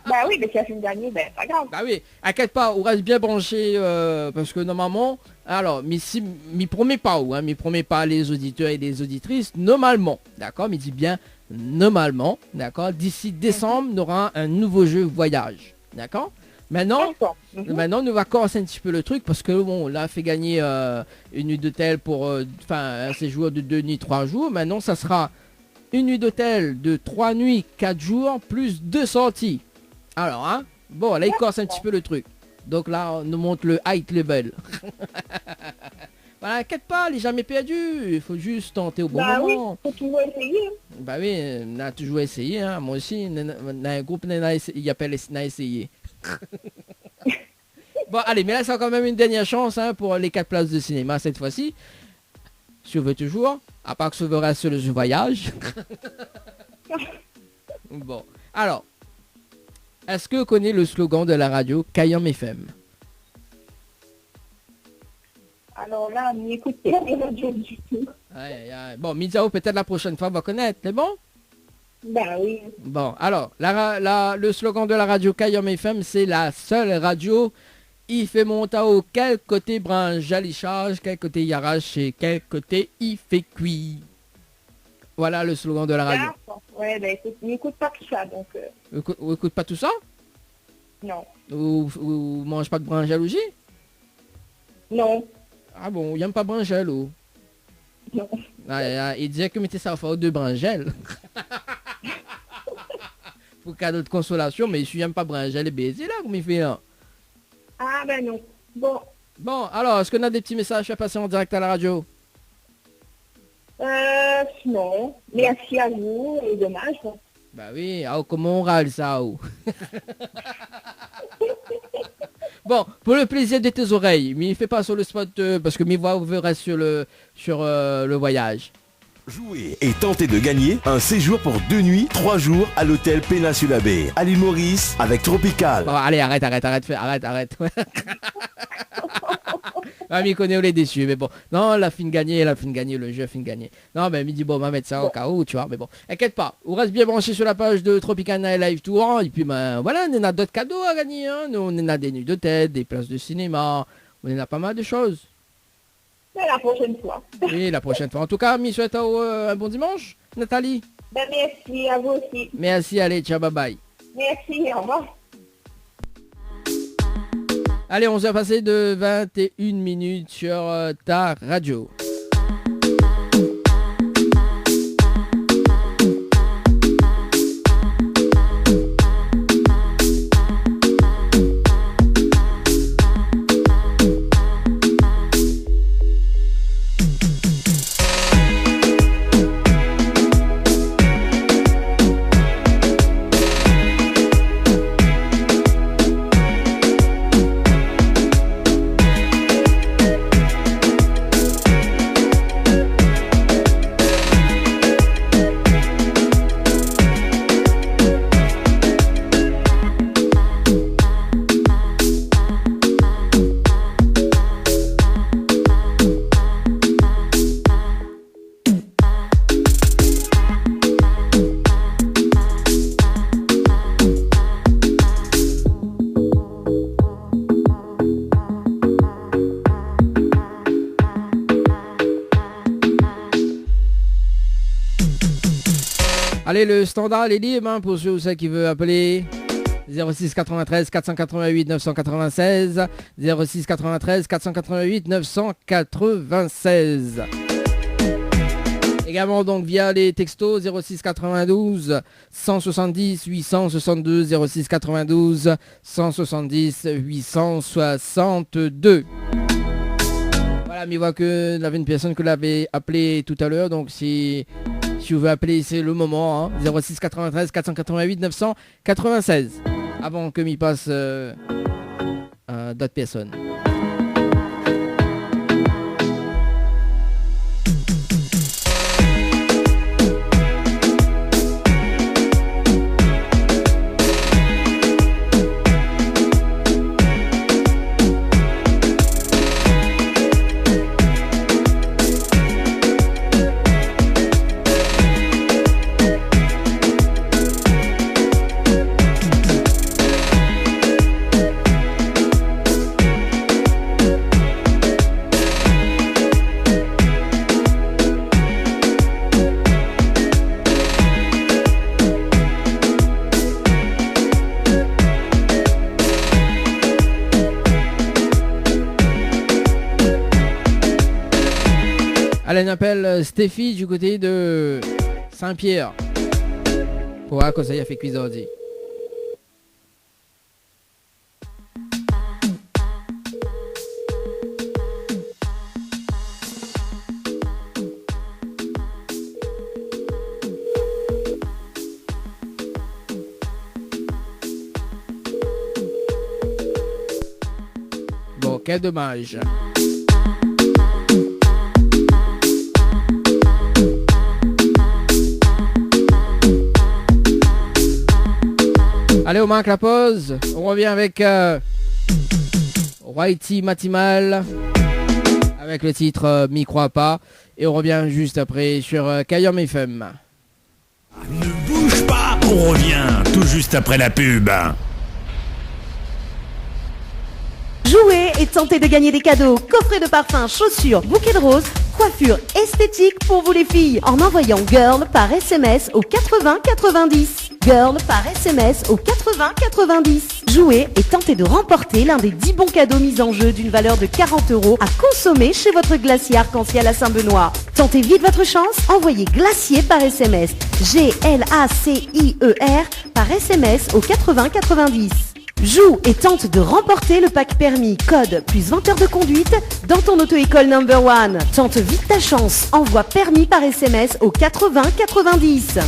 Bah oui, mais si la fin de gagner, ben pas grave. Bah oui, inquiète pas, on reste bien branché parce que normalement, alors, m'y promet pas où, hein, m'y promet pas les auditeurs et les auditrices, normalement, d'accord, mais dis bien normalement, d'accord, d'ici décembre, on aura un nouveau jeu voyage, d'accord. Maintenant, nous va commencer un petit peu le truc parce que bon, là, fait gagner une nuit d'hôtel pour, un séjour de 2 nuits, 3 jours. Maintenant, ça sera une nuit d'hôtel de 3 nuits, 4 jours, plus 2 sorties. Alors, hein, bon, là, il corse un petit peu le truc. Donc là, on nous montre le high level. Voilà, inquiète pas, il est jamais perdu. Il faut juste tenter au bon moment. Oui, faut toujours essayer. Bah oui, on a toujours essayé. Hein. Moi aussi, on a un groupe, il appelle n'a essayé. Bon, allez, mais là, c'est quand même une dernière chance hein, pour les 4 places de cinéma cette fois-ci. Si on veut toujours, à part que ça verra sur le voyage. Bon, alors, est-ce que vous connaissez le slogan de la radio Kayam FM? Alors là, on n'écoute pas les radios du tout. Bon, Midzao, peut-être la prochaine fois, on va connaître, c'est bon? Bah oui. Bon, alors, le slogan de la radio Kayam FM, c'est la seule radio. Il fait monter au quel côté branche il charge, quel côté il arrache et quel côté il fait cuit. Voilà le slogan de la radio. Ouais, bah écoute, n'écoute pas tout ça, donc... Écoute pas tout ça? Non. Ou mange pas de brinjal au J? Non. Ah bon, il n'aime pas brinjal ou? Non. Il disait que mettez ça au de brinjal. Pour cadeau de consolation, mais il n'aime pas brinjal et baiser là, comme il fait là. Ah ben non. Bon, alors, est-ce qu'on a des petits messages à passer en direct à la radio? Non. Merci à vous, et dommage. Bah oui, comment on râle ça, Bon, pour le plaisir de tes oreilles, mais il fait pas sur le spot parce que mes voix vous verrez sur le voyage. Jouez et tentez de gagner un séjour pour 2 nuits, 3 jours à l'hôtel Péninsula Bay, à l'île Maurice, avec Tropical. Bon, allez, arrête. Ah, mais il connaît, on est déçu, mais bon. Non, la fin de gagner, le jeu a fin de gagner. Non, mais il dit, bon, on va mettre ça au cas où, tu vois, mais bon. Inquiète pas, on reste bien branché sur la page de Tropical Night Live Tour, et puis, ben, voilà, on a d'autres cadeaux à gagner, hein. Nous, on a des nuits d'hôtel, des places de cinéma, on a pas mal de choses. Mais la prochaine fois. Oui, la prochaine fois. En tout cas, je souhaite un bon dimanche, Nathalie. Ben, merci à vous aussi. Merci, allez, ciao, bye bye. Merci, au revoir. Allez, on s'est passé de 21 minutes sur ta radio. Allez, le standard est libre hein, pour ceux qui veulent appeler 06 93 488 996 06 93 488 996. Également donc via les textos 06 92 170 862 06 92 170 862. Voilà, mais il voit que il y avait une personne que l'avait appelé tout à l'heure, donc si vous voulez appeler, c'est le moment, hein, 06 93 488 996, avant que m'y passe d'autres personnes. Allez, on appelle Stéphie du côté de Saint-Pierre. Pour voir cosa il a fait cuisiner aujourd'hui. Bon, quel dommage. Allez, on marque la pause. On revient avec Whitey Matimal avec le titre M'y crois pas. Et on revient juste après sur Kayom FM. Ne bouge pas, on revient tout juste après la pub. Jouez et tentez de gagner des cadeaux, coffrets de parfums, chaussures, bouquets de roses, coiffure esthétique pour vous les filles en envoyant GIRL par SMS au 80 90. GIRL par SMS au 80 90. Jouez et tentez de remporter l'un des 10 bons cadeaux mis en jeu d'une valeur de 40 € à consommer chez votre glacier arc-en-ciel à Saint-Benoît. Tentez vite votre chance, envoyez glacier par SMS, GLACIER par SMS au 80 90. Joue et tente de remporter le pack permis, code plus 20 heures de conduite dans ton auto-école number 1. Tente vite ta chance, envoie permis par SMS au 80 90.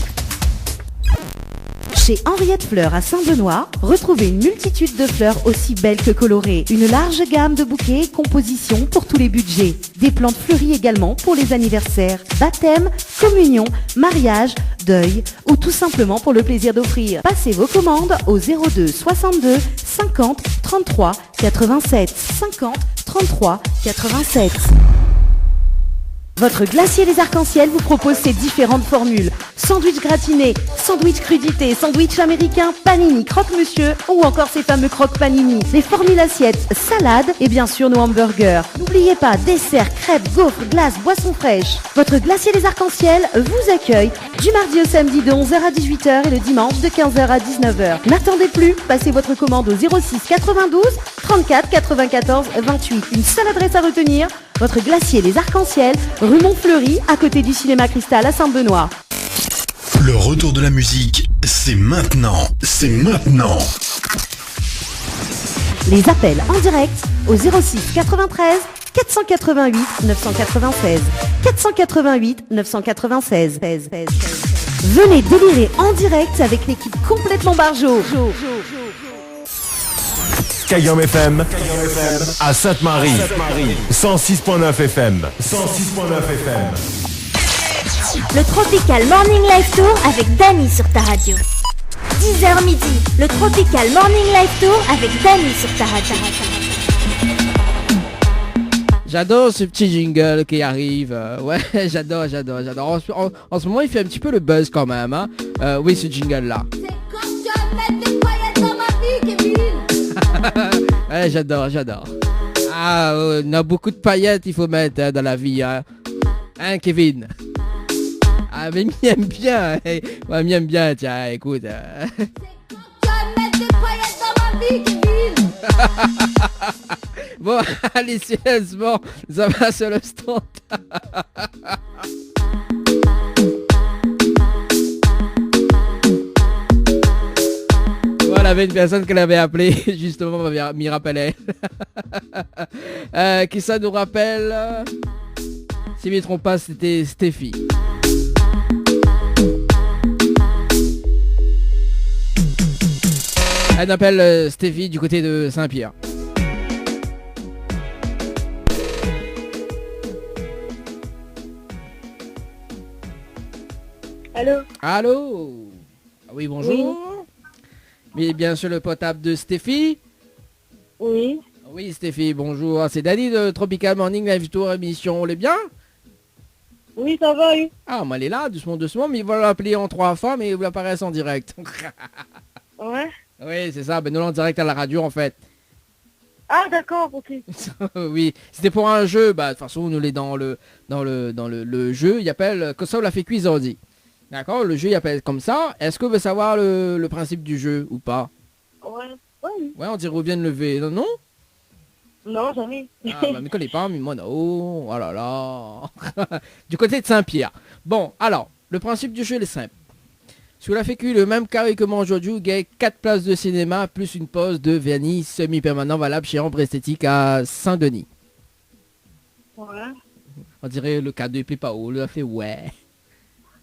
Chez Henriette Fleurs à Saint-Benoît, retrouvez une multitude de fleurs aussi belles que colorées. Une large gamme de bouquets et compositions pour tous les budgets. Des plantes fleuries également pour les anniversaires, baptêmes, communions, mariages, deuil ou tout simplement pour le plaisir d'offrir. Passez vos commandes au 02 62 50 33 87 50 33 87. Votre glacier les arcs-en-ciel vous propose ces différentes formules. Sandwich gratiné, sandwich crudité, sandwich américain, panini, croque-monsieur ou encore ces fameux croque-panini. Les formules assiettes, salades et bien sûr nos hamburgers. N'oubliez pas, dessert, crêpes, gaufres, glaces, boissons fraîches. Votre glacier les arcs-en-ciel vous accueille du mardi au samedi de 11h à 18h et le dimanche de 15h à 19h. N'attendez plus, passez votre commande au 06 92 34 94 28. Une seule adresse à retenir, votre glacier les arcs-en-ciel, rue Montfleury, à côté du cinéma Cristal à Saint-Benoît. Le retour de la musique, c'est maintenant. C'est maintenant. Les appels en direct au 06 93 488 996. 488 996. Venez délirer en direct avec l'équipe complètement barjo. Kayom FM à Sainte-Marie. 106.9 FM. 106.9 FM. Le Tropical Morning Live Tour avec Dany sur ta radio. 10h midi, le Tropical Morning Live Tour avec Dany sur ta radio. J'adore ce petit jingle qui arrive. Ouais, j'adore. En ce moment, il fait un petit peu le buzz quand même. Hein. Oui, ce jingle-là. C'est quand tu vas mettre des paillettes dans ma vie, Kevin. Ouais, j'adore. Ah, on a beaucoup de paillettes, il faut mettre dans la vie. Hein, Kevin? Ah, mais m'aime bien. Ouais, m'aime bien, tiens, écoute. C'est quand tu vas mettre des paillettes dans ma vie, Kevin. Bon, allez, sérieusement, ça va sur le stand. Voilà, il y avait une personne qui l'avait appelé, justement, m'y rappelait. Qui ça nous rappelle? Si je ne me trompe pas, c'était Stéphie. Elle appelle Stéphie du côté de Saint-Pierre. Allô. Oui, bonjour. Mais bien sûr le potable de Stéphie. Oui. Oui, Stéphie, bonjour. C'est Dany de Tropical Morning Live Tour émission. On est bien? Oui, ça va, oui. Ah, mais elle est là, doucement, mais il va l'appeler en 3 fois, mais il va apparaître en direct. Ouais. Oui, c'est ça. Ben nous, en direct à la radio, en fait. Ah, d'accord, ok. Oui, c'était pour un jeu. Bah, de toute façon, nous, on est dans le jeu. Il appelle Kosovo l'a fait cuisiner. D'accord, le jeu il appelle comme ça. Est-ce que vous voulez savoir le principe du jeu ou pas? Ouais. Ouais, on dirait on vient de lever. Non? Non, jamais. Ah, bah, me connais pas, mais moi, non. Oh là là. Du côté de Saint-Pierre. Bon, alors, le principe du jeu il est simple. Sous la fécu, le même carré que moi aujourd'hui, vous gagnez 4 places de cinéma plus une pause de vernis semi-permanent valable chez Ambre Esthétique à Saint-Denis. Ouais. On dirait le cadeau, il plaît pas haut. Il a fait ouais.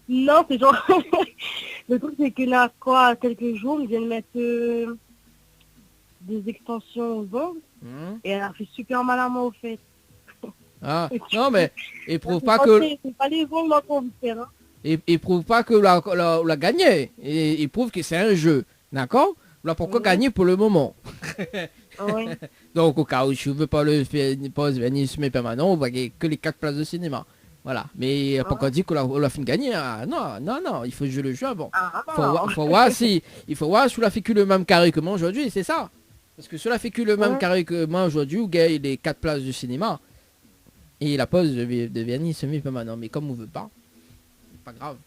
Non, c'est genre... Le truc, c'est que là, quoi, quelques jours, ils viennent mettre des extensions aux ongles. Et elle a fait super mal à moi, au fait. Ah, non, mais il prouve C'est pas que... C'est pas les ongles, moi, qu'on veut faire, hein. Il prouve pas que l'a gagné. Il prouve que c'est un jeu. D'accord? Là, pourquoi gagner pour le moment? Oui. Donc, au cas où je veux pas le faire, pas venir mais permanent, on va gagner que les 4 places de cinéma. Voilà. Mais pourquoi dire qu'on l'a fait gagner? Ah, non, non, non. Il faut jouer le jeu avant. Faut voir si... Il faut voir si on a fait que le même carré que moi aujourd'hui. C'est ça. Parce que si on a fait que le même carré que moi aujourd'hui, on gagne les 4 places de cinéma. Et la pause de vernis semi-permanent. Mais comme on veut pas, c'est pas grave.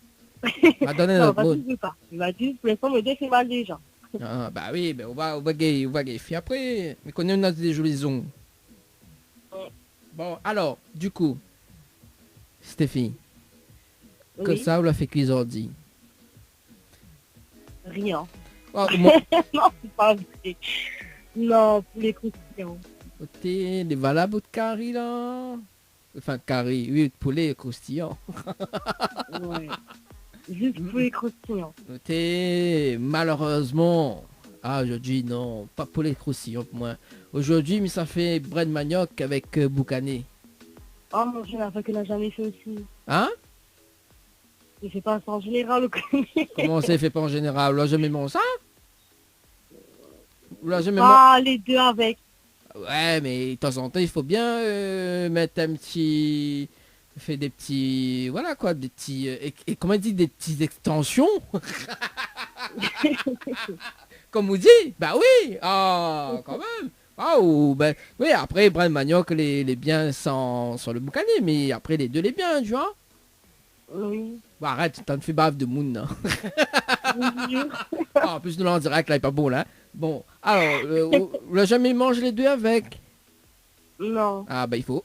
On va donner notre mode. Il va dire, pour l'instant, me défait mal déjà. Ah, bah oui, ben on va gagner après. Mais qu'on a des jolis ongles. Bon, alors, du coup, Stéphie, que ça, on l'a fait qu'ils ont dit. Rien. Oh, non, c'est pas vrai. Non, pour les croustillants. T'es les valables de carré là. Enfin, carré, oui, de poulet croustillant. Ouais. Juste pour les croustillants. T'es malheureusement. Ah, aujourd'hui, non, pas poulet croustillant pour moi. Aujourd'hui, mais ça fait bread manioc avec boucané. Oh mon Dieu, la fois que n'a jamais fait aussi. Hein? Je fais pas ça en général, ou Comment ça, il fait pas en général? Là, jamais mon ça? Là, jamais les deux avec. Ouais, mais de temps en temps, il faut bien mettre un petit... Fait des petits... Voilà quoi, des petits... et comment il dit? Des petites extensions. Comme vous dit? Bah oui. Ah, quand même. Ah, ou ben... Oui, après, Brand Manioc, les biens sans le boucané, mais après, les deux, les biens, tu vois? Oui. Bah arrête, t'en fais bave de Moon, là. Ah, en plus, nous, là, en direct, là, il est pas beau, là. Bon, alors, on l'a jamais mangé les deux avec? Non. Ah, bah, il faut.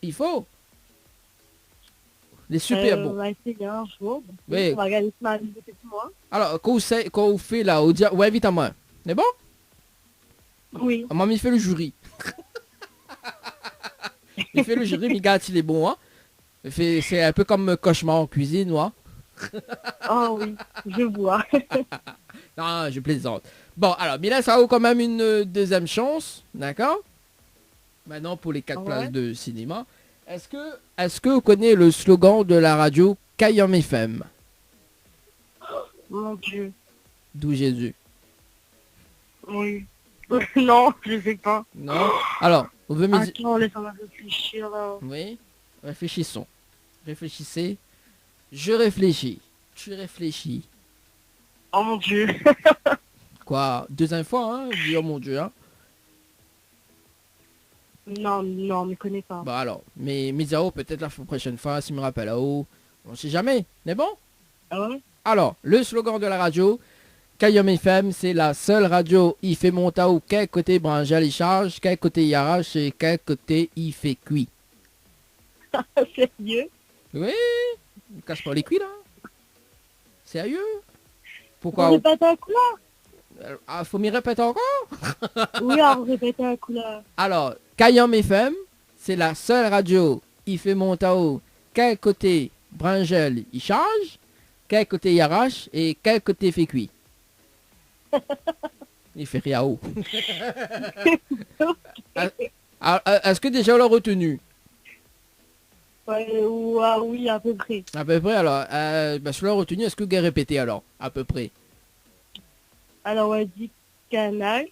Les super bons. On va essayer un jour. Oui. On va regarder ce matin, peut-être moi. Alors, quand on fait là, on dit, ouais, vite à moi. C'est bon? Oui. Maman, il fait le jury. Il fait le jury, mais gars, il est bon, hein? C'est un peu comme cauchemar en cuisine, moi. Oh oui, je vois. Non, je plaisante. Bon, alors, mais là, ça vaut quand même une deuxième chance, d'accord? Maintenant, pour les 4 places de cinéma. Est-ce que vous connaissez le slogan de la radio Kayam FM? Mon Dieu. D'où Jésus. Oui. Non, je sais pas. Non? Alors, on veut me dire... Attends, laisse-moi réfléchir là. Oui? Réfléchissons. Réfléchissez. Je réfléchis. Tu réfléchis. Oh mon Dieu. Quoi? Deuxième fois, hein? Dis, oh mon Dieu, hein? Non, non, me connais pas. Bah alors, mais Mizao, peut-être la prochaine fois, s'il me rappelle là-haut. On sait jamais. Mais bon? Ah ouais? Alors, le slogan de la radio, Kayam FM, c'est la seule radio, il fait montao, quel côté branchal il charge, quel côté il arrache et quel côté il fait cuit. Sérieux? Oui, il casse pas les cuits là. Sérieux? Pourquoi? On répète un coup là? Ah, faut m'y répéter encore? Oui, on répète un coup là. Alors, Kayam FM, c'est la seule radio, il fait montao, quel côté branchal il charge, quel côté il arrache et quel côté il fait cuit. Il fait riao. Est-ce que déjà on l'a retenu? Ouais, oui, à peu près. À peu près, alors. Si on l'a retenu, est-ce que vous avez répété alors? À peu près. Alors, on dit canal.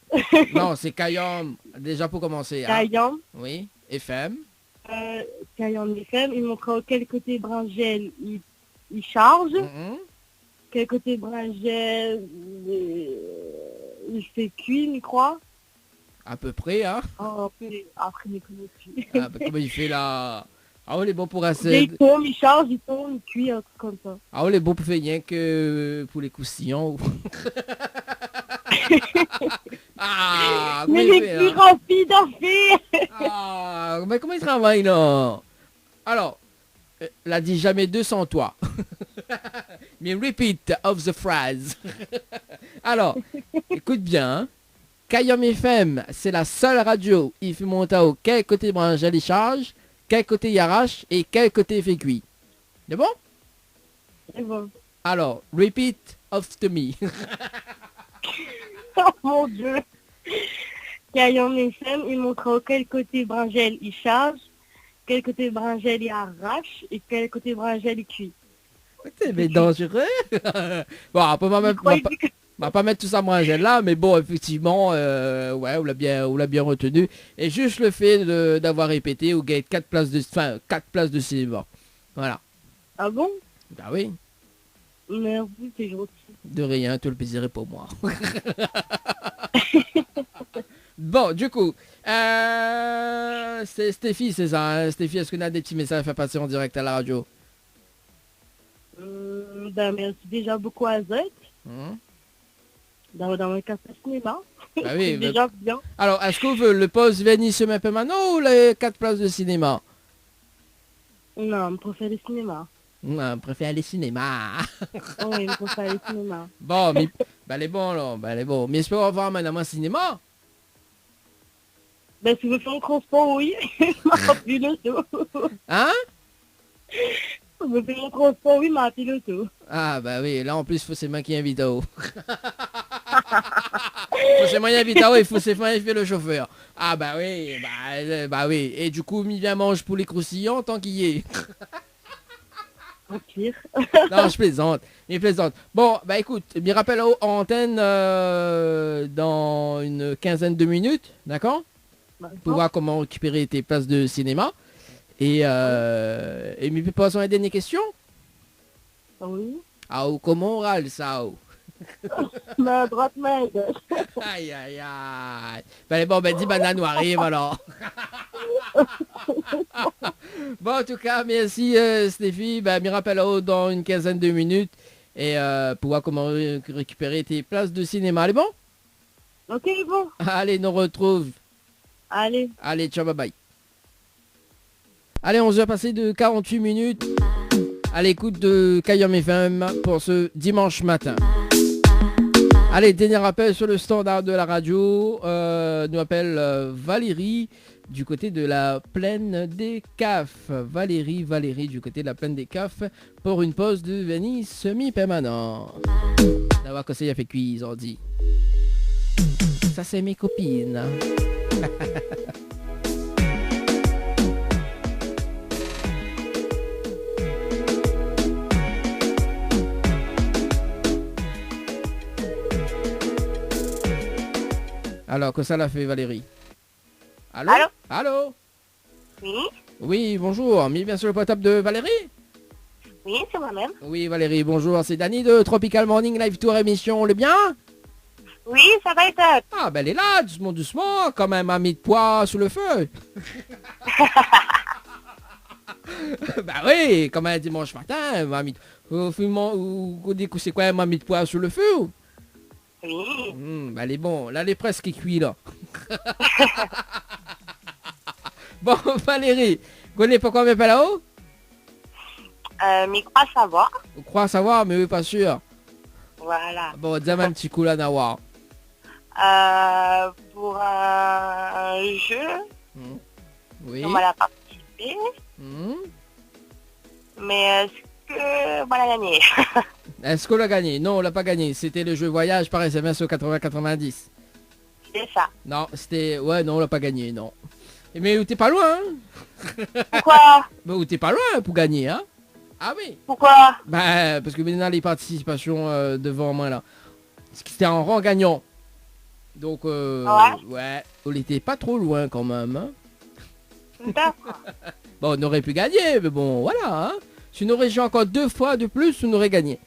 Non, c'est Kayam. Déjà pour commencer. Kayam. Hein? Oui. FM. Kayam FM. Il montre quel côté Bringel il charge. Quel côté Bringel il fait cuit, je crois. À peu près, hein? Oh, après, il connaît plus. Comment il fait là? Ah, on est bon pour assez. Il tombe, il charge, il tombe, il cuit, un truc comme ça. Ah, on est bon pour faire rien que pour les coustillons. Ah, Mais oui, les plus rapides à faire. Ah, mais comment il travaille là? Alors, l'a dit jamais deux sans toi. Mais repeat of the phrase. Alors, écoute bien. Hein. Kayom FM, c'est la seule radio. Il fait monter au quel côté branche les charges, quel côté il arrache et quel côté il fait cuit. C'est bon? C'est bon. Alors, repeat after me. Oh mon Dieu. Kayom FM, il montre quel côté Brangel il charge, quel côté Brangel il arrache et quel côté Brangel il cuit. C'est dangereux. Bon, on va pas mettre tout ça Brangel là, mais bon, effectivement, ouais, on l'a bien retenu. Et juste le fait d'avoir répété, ou gagné 4 places de cinéma. Voilà. Ah bon? Bah oui. Merci, c'est gentil. De rien, tout le plaisir est pour moi. Bon, du coup, c'est Stéphie, c'est ça, hein? Stéphie, est-ce qu'on a des petits messages à faire passer en direct à la radio? Ben, merci déjà beaucoup à Zed. Dans le café cinéma. Bah oui, c'est déjà bien. Alors, est-ce qu'on veut le poste Vénissium un peu maintenant ou les 4 places de cinéma? Non, je préfère le cinéma. Non, on préfère les cinémas. Oui, je préfère le cinéma. Bon, mais bah les bons là, bah les bons. Mais je peux avoir maintenant un cinéma? Ben, si vous faites un transport, oui. Ma pilote. Hein? Si vous faites un transport, oui, ma pilote. Ah bah oui, là en plus, c'est moi qui invite à haut. C'est moi qui invite à haut, il faut c'est moi qui fait le chauffeur. Ah bah oui, bah oui. Et du coup, il vient manger pour les croustillants tant qu'il y est. Au pire. Non, je plaisante. Bon, bah écoute, me rappelle en antenne dans une quinzaine de minutes, d'accord? Pour voir comment récupérer tes places de cinéma. Et mes poissons et dernière question? Oui. Ah, ou comment on râle ça? Main droite, main gauche. Aïe. Ben bon, 10 bananes nous arrivent alors. Bon, en tout cas, merci Stéphie. Ben, me rappelle dans une quinzaine de minutes. Et pour voir comment récupérer tes places de cinéma. Allez, bon? Ok, bon. Allez, nous retrouve. Allez, ciao, bye bye. Allez, 11h passé de 48 minutes. À l'écoute de Kayom FM pour ce dimanche matin. Allez, dernier rappel sur le standard de la radio. Nous appelle Valérie du côté de la plaine des CAF. Valérie du côté de la plaine des CAF pour une pause de vernis semi-permanent. D'avoir conseillé à fait cuise, on dit. Ça, c'est mes copines. Alors, que ça l'a fait Valérie? Allô? Allô? Oui. Oui, bonjour. Mis bien sur le portable de Valérie? Oui, c'est moi-même. Oui, Valérie, bonjour. C'est Dany de Tropical Morning Live Tour émission. Le bien? Oui, ça va être. Ah, ben elle est là, doucement, quand même, a mis de poids sous le feu. Bah oui, comme un dimanche matin, m'a mis... c'est quoi, m'a mis de poids sous le feu? Oui. Bah elle est bon, là, elle est presque cuite, là. Bon, Valérie, vous connaissez pourquoi on m'appelle là-haut? Mais crois savoir. Vous croyez savoir, mais oui, pas sûr. Voilà. Bon, dis-moi un petit coup là, Nawar. Pour un jeu, Oui. on va participer. Mais est-ce que on l'a gagné? Est-ce qu'on l'a gagné? Non, on l'a pas gagné. C'était le jeu voyage par SMS au 80-90. C'est ça. Non, c'était... Ouais, non, on l'a pas gagné, non. Mais t'es pas loin, hein? Pourquoi? Bah, t'es pas loin pour gagner, hein? Ah oui. Pourquoi? Bah, parce que maintenant, les participations devant moi, là. C'était en rang gagnant. Donc, ouais, on était pas trop loin quand même, hein? D'accord. Bon, on aurait pu gagner, mais bon, voilà, hein? Si on aurait joué encore 2 fois de plus, on aurait gagné.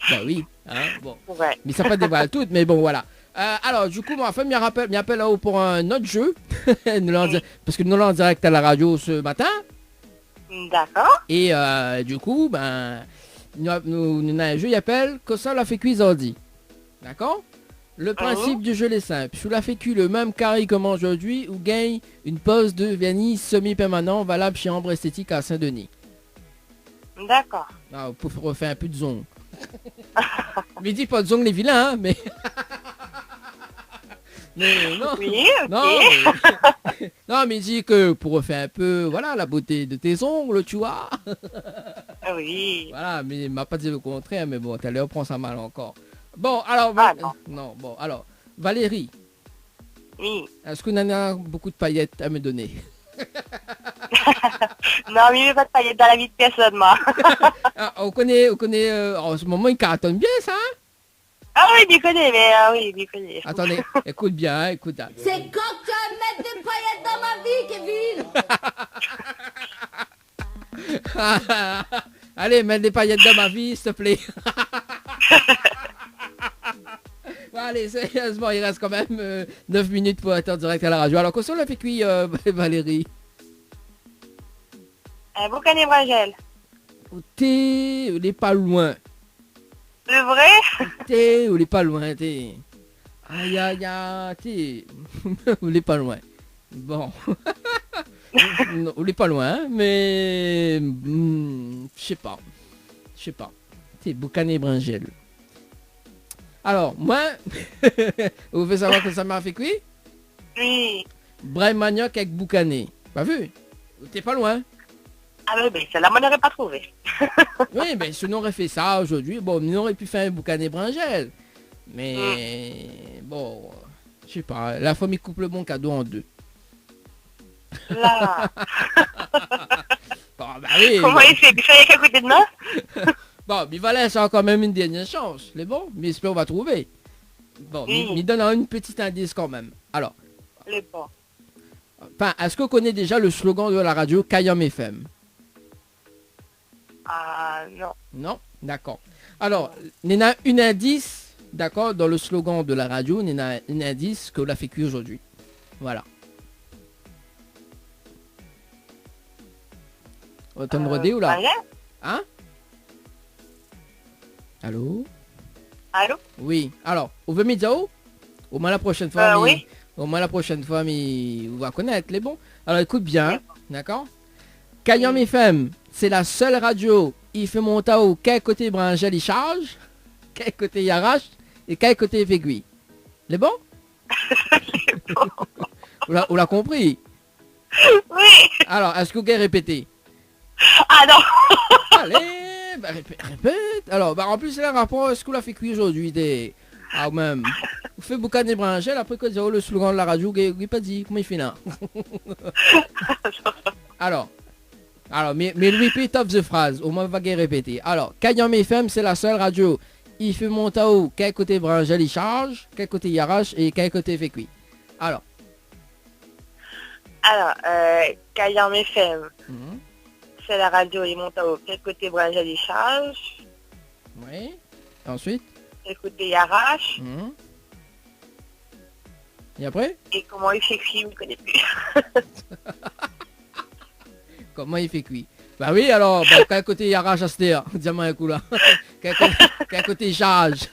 Bah oui, hein, bon. Ouais. Mais ça pas dévoile tout, mais bon, voilà. Alors, du coup, ma femme m'y appelle là-haut pour un autre jeu. Parce que nous l'avons en direct à la radio ce matin. D'accord. Et du coup, ben, nous avons un jeu, il appelle que ça l'a fait cuisiner. D'accord? Le principe du jeu est simple. Sous la fécu, le même carré comme aujourd'hui, ou gagne une pose de vernis semi-permanent valable chez Ambre Esthétique à Saint-Denis. D'accord. Ah, pour refaire un peu de zong. Mais dis pas de zong les vilains, hein, mais... mais non. Oui, ok. Non, mais... non, mais dis que pour refaire un peu, voilà, la beauté de tes ongles, tu vois. Oui. Voilà, mais il m'a pas dit le contraire, mais bon, t'as l'air prendre ça mal encore. Bon, alors... non, bon, alors, Valérie. Oui. Est-ce que Nana a beaucoup de paillettes à me donner? Non, mais il n'y a pas de paillettes dans la vie de personne, moi. Ah, on connaît, en ce moment, il cartonne bien, ça, hein? Ah oui, il connaît, mais oui, il connaît. Attendez, écoute bien, hein, écoute. Hein. C'est quand tu vas mettre des paillettes dans ma vie, Kevin. Allez, mets des paillettes dans ma vie, s'il te plaît. Bon, allez, sérieusement, il reste quand même 9 minutes pour être en direct à la radio. Alors, qu'est-ce qu'on a fait cuire, Valérie? Un boucan et brangel. T'es, il est pas loin. C'est vrai? T'es, il est pas loin, t'es. Aïe, aïe, aïe, t'es. Il est pas loin. Bon. Non, il est pas loin, mais... je sais pas. T'es boucan et brangel. Alors, moi, vous voulez savoir que ça m'a fait cuire? Oui. Braille manioc avec boucané. Pas vu? T'es pas loin. Ah oui, ben celle-là, moi, n'aurais pas trouvé. Oui, ben si on aurait fait ça aujourd'hui, bon, on aurait pu faire un boucané brangel. Mais, bon, je sais pas, la famille coupe le bon cadeau en deux. Là. Bon, bah oui. Comment il fait? Il fait qu'à côté de moi? Bon, mais voilà, c'est quand même une dernière chance. C'est bon, mais j'espère qu'on va trouver. Bon, Oui. mais donne une petite indice quand même. Alors, Le bon. enfin, est-ce qu'on connaît déjà le slogan de la radio Kayam FM? Ah, non. Non? D'accord. Alors, il y a un indice, d'accord, dans le slogan de la radio, il y a un indice que l'a fait cuire aujourd'hui. Voilà. On t'en redé ou là? Brangel? Hein? Allô? Allô? Oui. Alors, vous veut me dire où? Au moins la prochaine fois, oui. au moins la prochaine fois, mais vous va connaître les bons. Alors écoute bien, d'accord? Kayam FM, c'est la seule radio. Il fait monter au quel côté brangel il charge, quel côté il arrache et quel côté il fait cuire. Les bons? Vous l'a compris? Oui. Alors, est-ce que vous pouvez répéter? Ah non. Allez, bah, répète. Alors, bah, en plus, c'est un rapport, est-ce que vous l'a fait cuire aujourd'hui des... Ah, même. Vous faites boucan des brangels, après que le slogan de la radio, vous n'avez pas dit, comment il fait là? Alors, mais repeat of the phrase, au moins, va répéter. Alors, Kayam FM, c'est la seule radio. Il fait monter au quel côté brangel il charge, quel côté il arrache et quel côté il fait cuire. Alors, Kayam FM. C'est la radio, il monte au quel côté brangel il charge, oui. Ensuite? quel côté il arrache, Et après? et comment il fait cuire, je ne connais plus. Comment il fait cuire? Bah oui, alors, bah, quel côté il arrache à ce terre? Dis-moi un coup là. Quel côté il charge?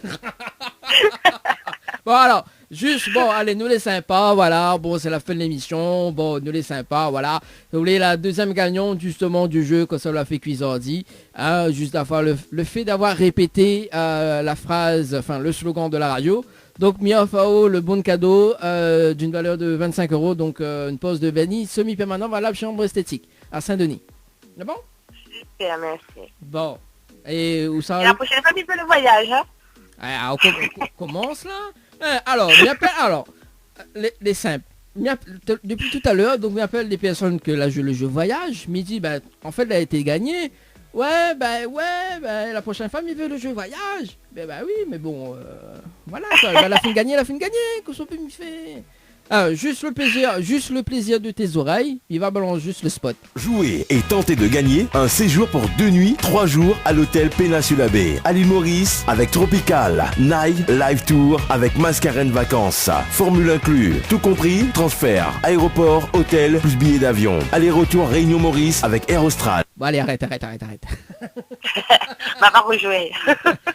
Bon alors, juste, bon, allez, nous les sympas, voilà, bon, c'est la fin de l'émission, bon, nous les sympas, voilà. Vous voulez la deuxième gagnante, justement, du jeu, que ça l'a fait cuisardi, hein, juste d'avoir le fait d'avoir répété la phrase, enfin, le slogan de la radio. Donc, Miafao, le bon cadeau d'une valeur de 25 €, donc une pose de vernis semi-permanent valable chez Ambre Esthétique, à Saint-Denis. C'est bon? Super, merci. Bon. Et où ça? Et la prochaine fois, il peut le voyage, hein? Ah, on commence là. Alors, les simples. Depuis tout à l'heure, donc m'appelle des personnes que là le jeu voyage, me dit bah en fait elle a été gagnée. Ouais, la prochaine fois il veut le jeu voyage. Bah oui, mais bon voilà, quoi, la fin de gagner, que ça peut me faire. Ah, juste le plaisir de tes oreilles, il va balancer juste le spot. Jouez et tentez de gagner un séjour pour 2 nuits, 3 jours à l'hôtel Péninsula Bay à l'île Maurice avec Tropical, Night, Live Tour avec Mascarène Vacances. Formule inclus, tout compris, transfert, aéroport, hôtel, plus billets d'avion. Aller-retour Réunion Maurice avec Air Austral. Bon, allez, arrête. Va pas rejouer.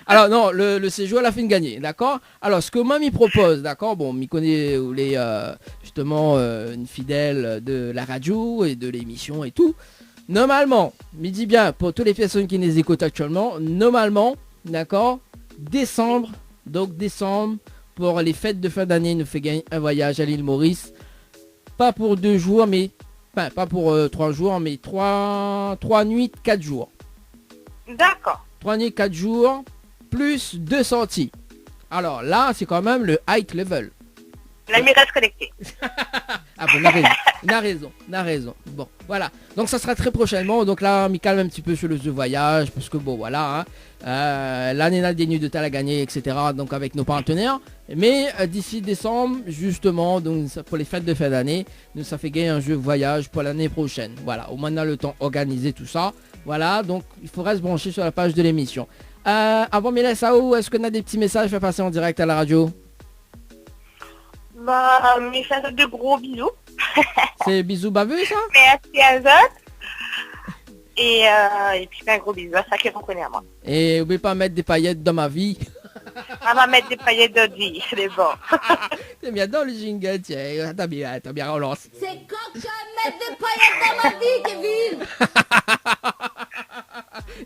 Alors non, le séjour, elle a fait de gagner, d'accord. Alors ce que moi m'y propose, d'accord, bon, m'y connaît les justement une fidèle de la radio et de l'émission et tout. Normalement, m'y dit bien pour toutes les personnes qui nous écoutent actuellement, normalement, d'accord, décembre, pour les fêtes de fin d'année, nous fait gagner un voyage à l'île Maurice, pas pour 2 jours, mais enfin pas pour 3 jours, mais 3 nuits, 4 jours. D'accord. 3 nuits, 4 jours, plus 2 sorties. Alors là, c'est quand même le high level. L'ami reste connecté. Ah bon, il a raison. Bon, voilà. Donc ça sera très prochainement. Donc là, on m'y calme un petit peu sur le voyage. Parce que bon, voilà. L'année là, des nuits de à gagner, etc. Donc avec nos partenaires. Mais d'ici décembre, justement, donc pour les fêtes de fin d'année, nous ça fait gagner un jeu voyage pour l'année prochaine. Voilà. Au moins on a le temps d'organiser tout ça. Voilà. Donc il faudra se brancher sur la page de l'émission. Avant Mélissa, est-ce qu'on a des petits messages à faire passer en direct à la radio? Bah, mais ça de gros bisous. C'est bisous baveux, ça? Merci à eux. Et puis un gros bisou à ça qui reconnaît à moi. Et n'oubliez pas de mettre des paillettes dans ma vie. On va mettre des paillettes de vie, c'est bon. C'est bien dans le jingle, tiens. T'as bien relancé. C'est quand tu vas mettre des paillettes dans ma vie, Kevin.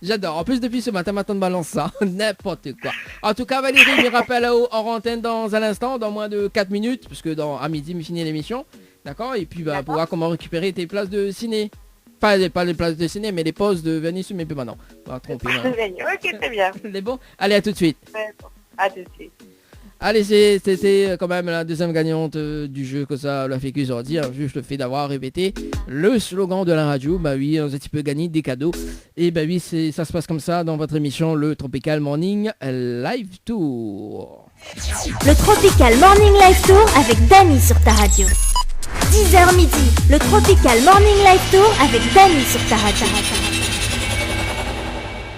J'adore. En plus, depuis ce matin, de balance ça. N'importe quoi. En tout cas, Valérie, je me rappelle en antenne dans un instant, dans moins de 4 minutes, parce que à midi, je finis l'émission. D'accord. Et puis, pour voir comment récupérer tes places de ciné. Pas les places de ciné, mais les pauses de Venise, mais plus maintenant. Pas tromper. Ok, très bien. C'est bon. Allez, à tout de suite. Ouais, bon. À tout de suite. Allez, c'était quand même la deuxième gagnante du jeu que ça l'a fait aujourd'hui. Juste le fait d'avoir répété le slogan de la radio. Bah oui, on a un petit peu gagné des cadeaux. Et bah oui, ça se passe comme ça dans votre émission, le Tropical Morning Live Tour. Le Tropical Morning Live Tour avec Dany sur ta radio. 10h midi, le Tropical Morning Live Tour avec Dany sur ta radio.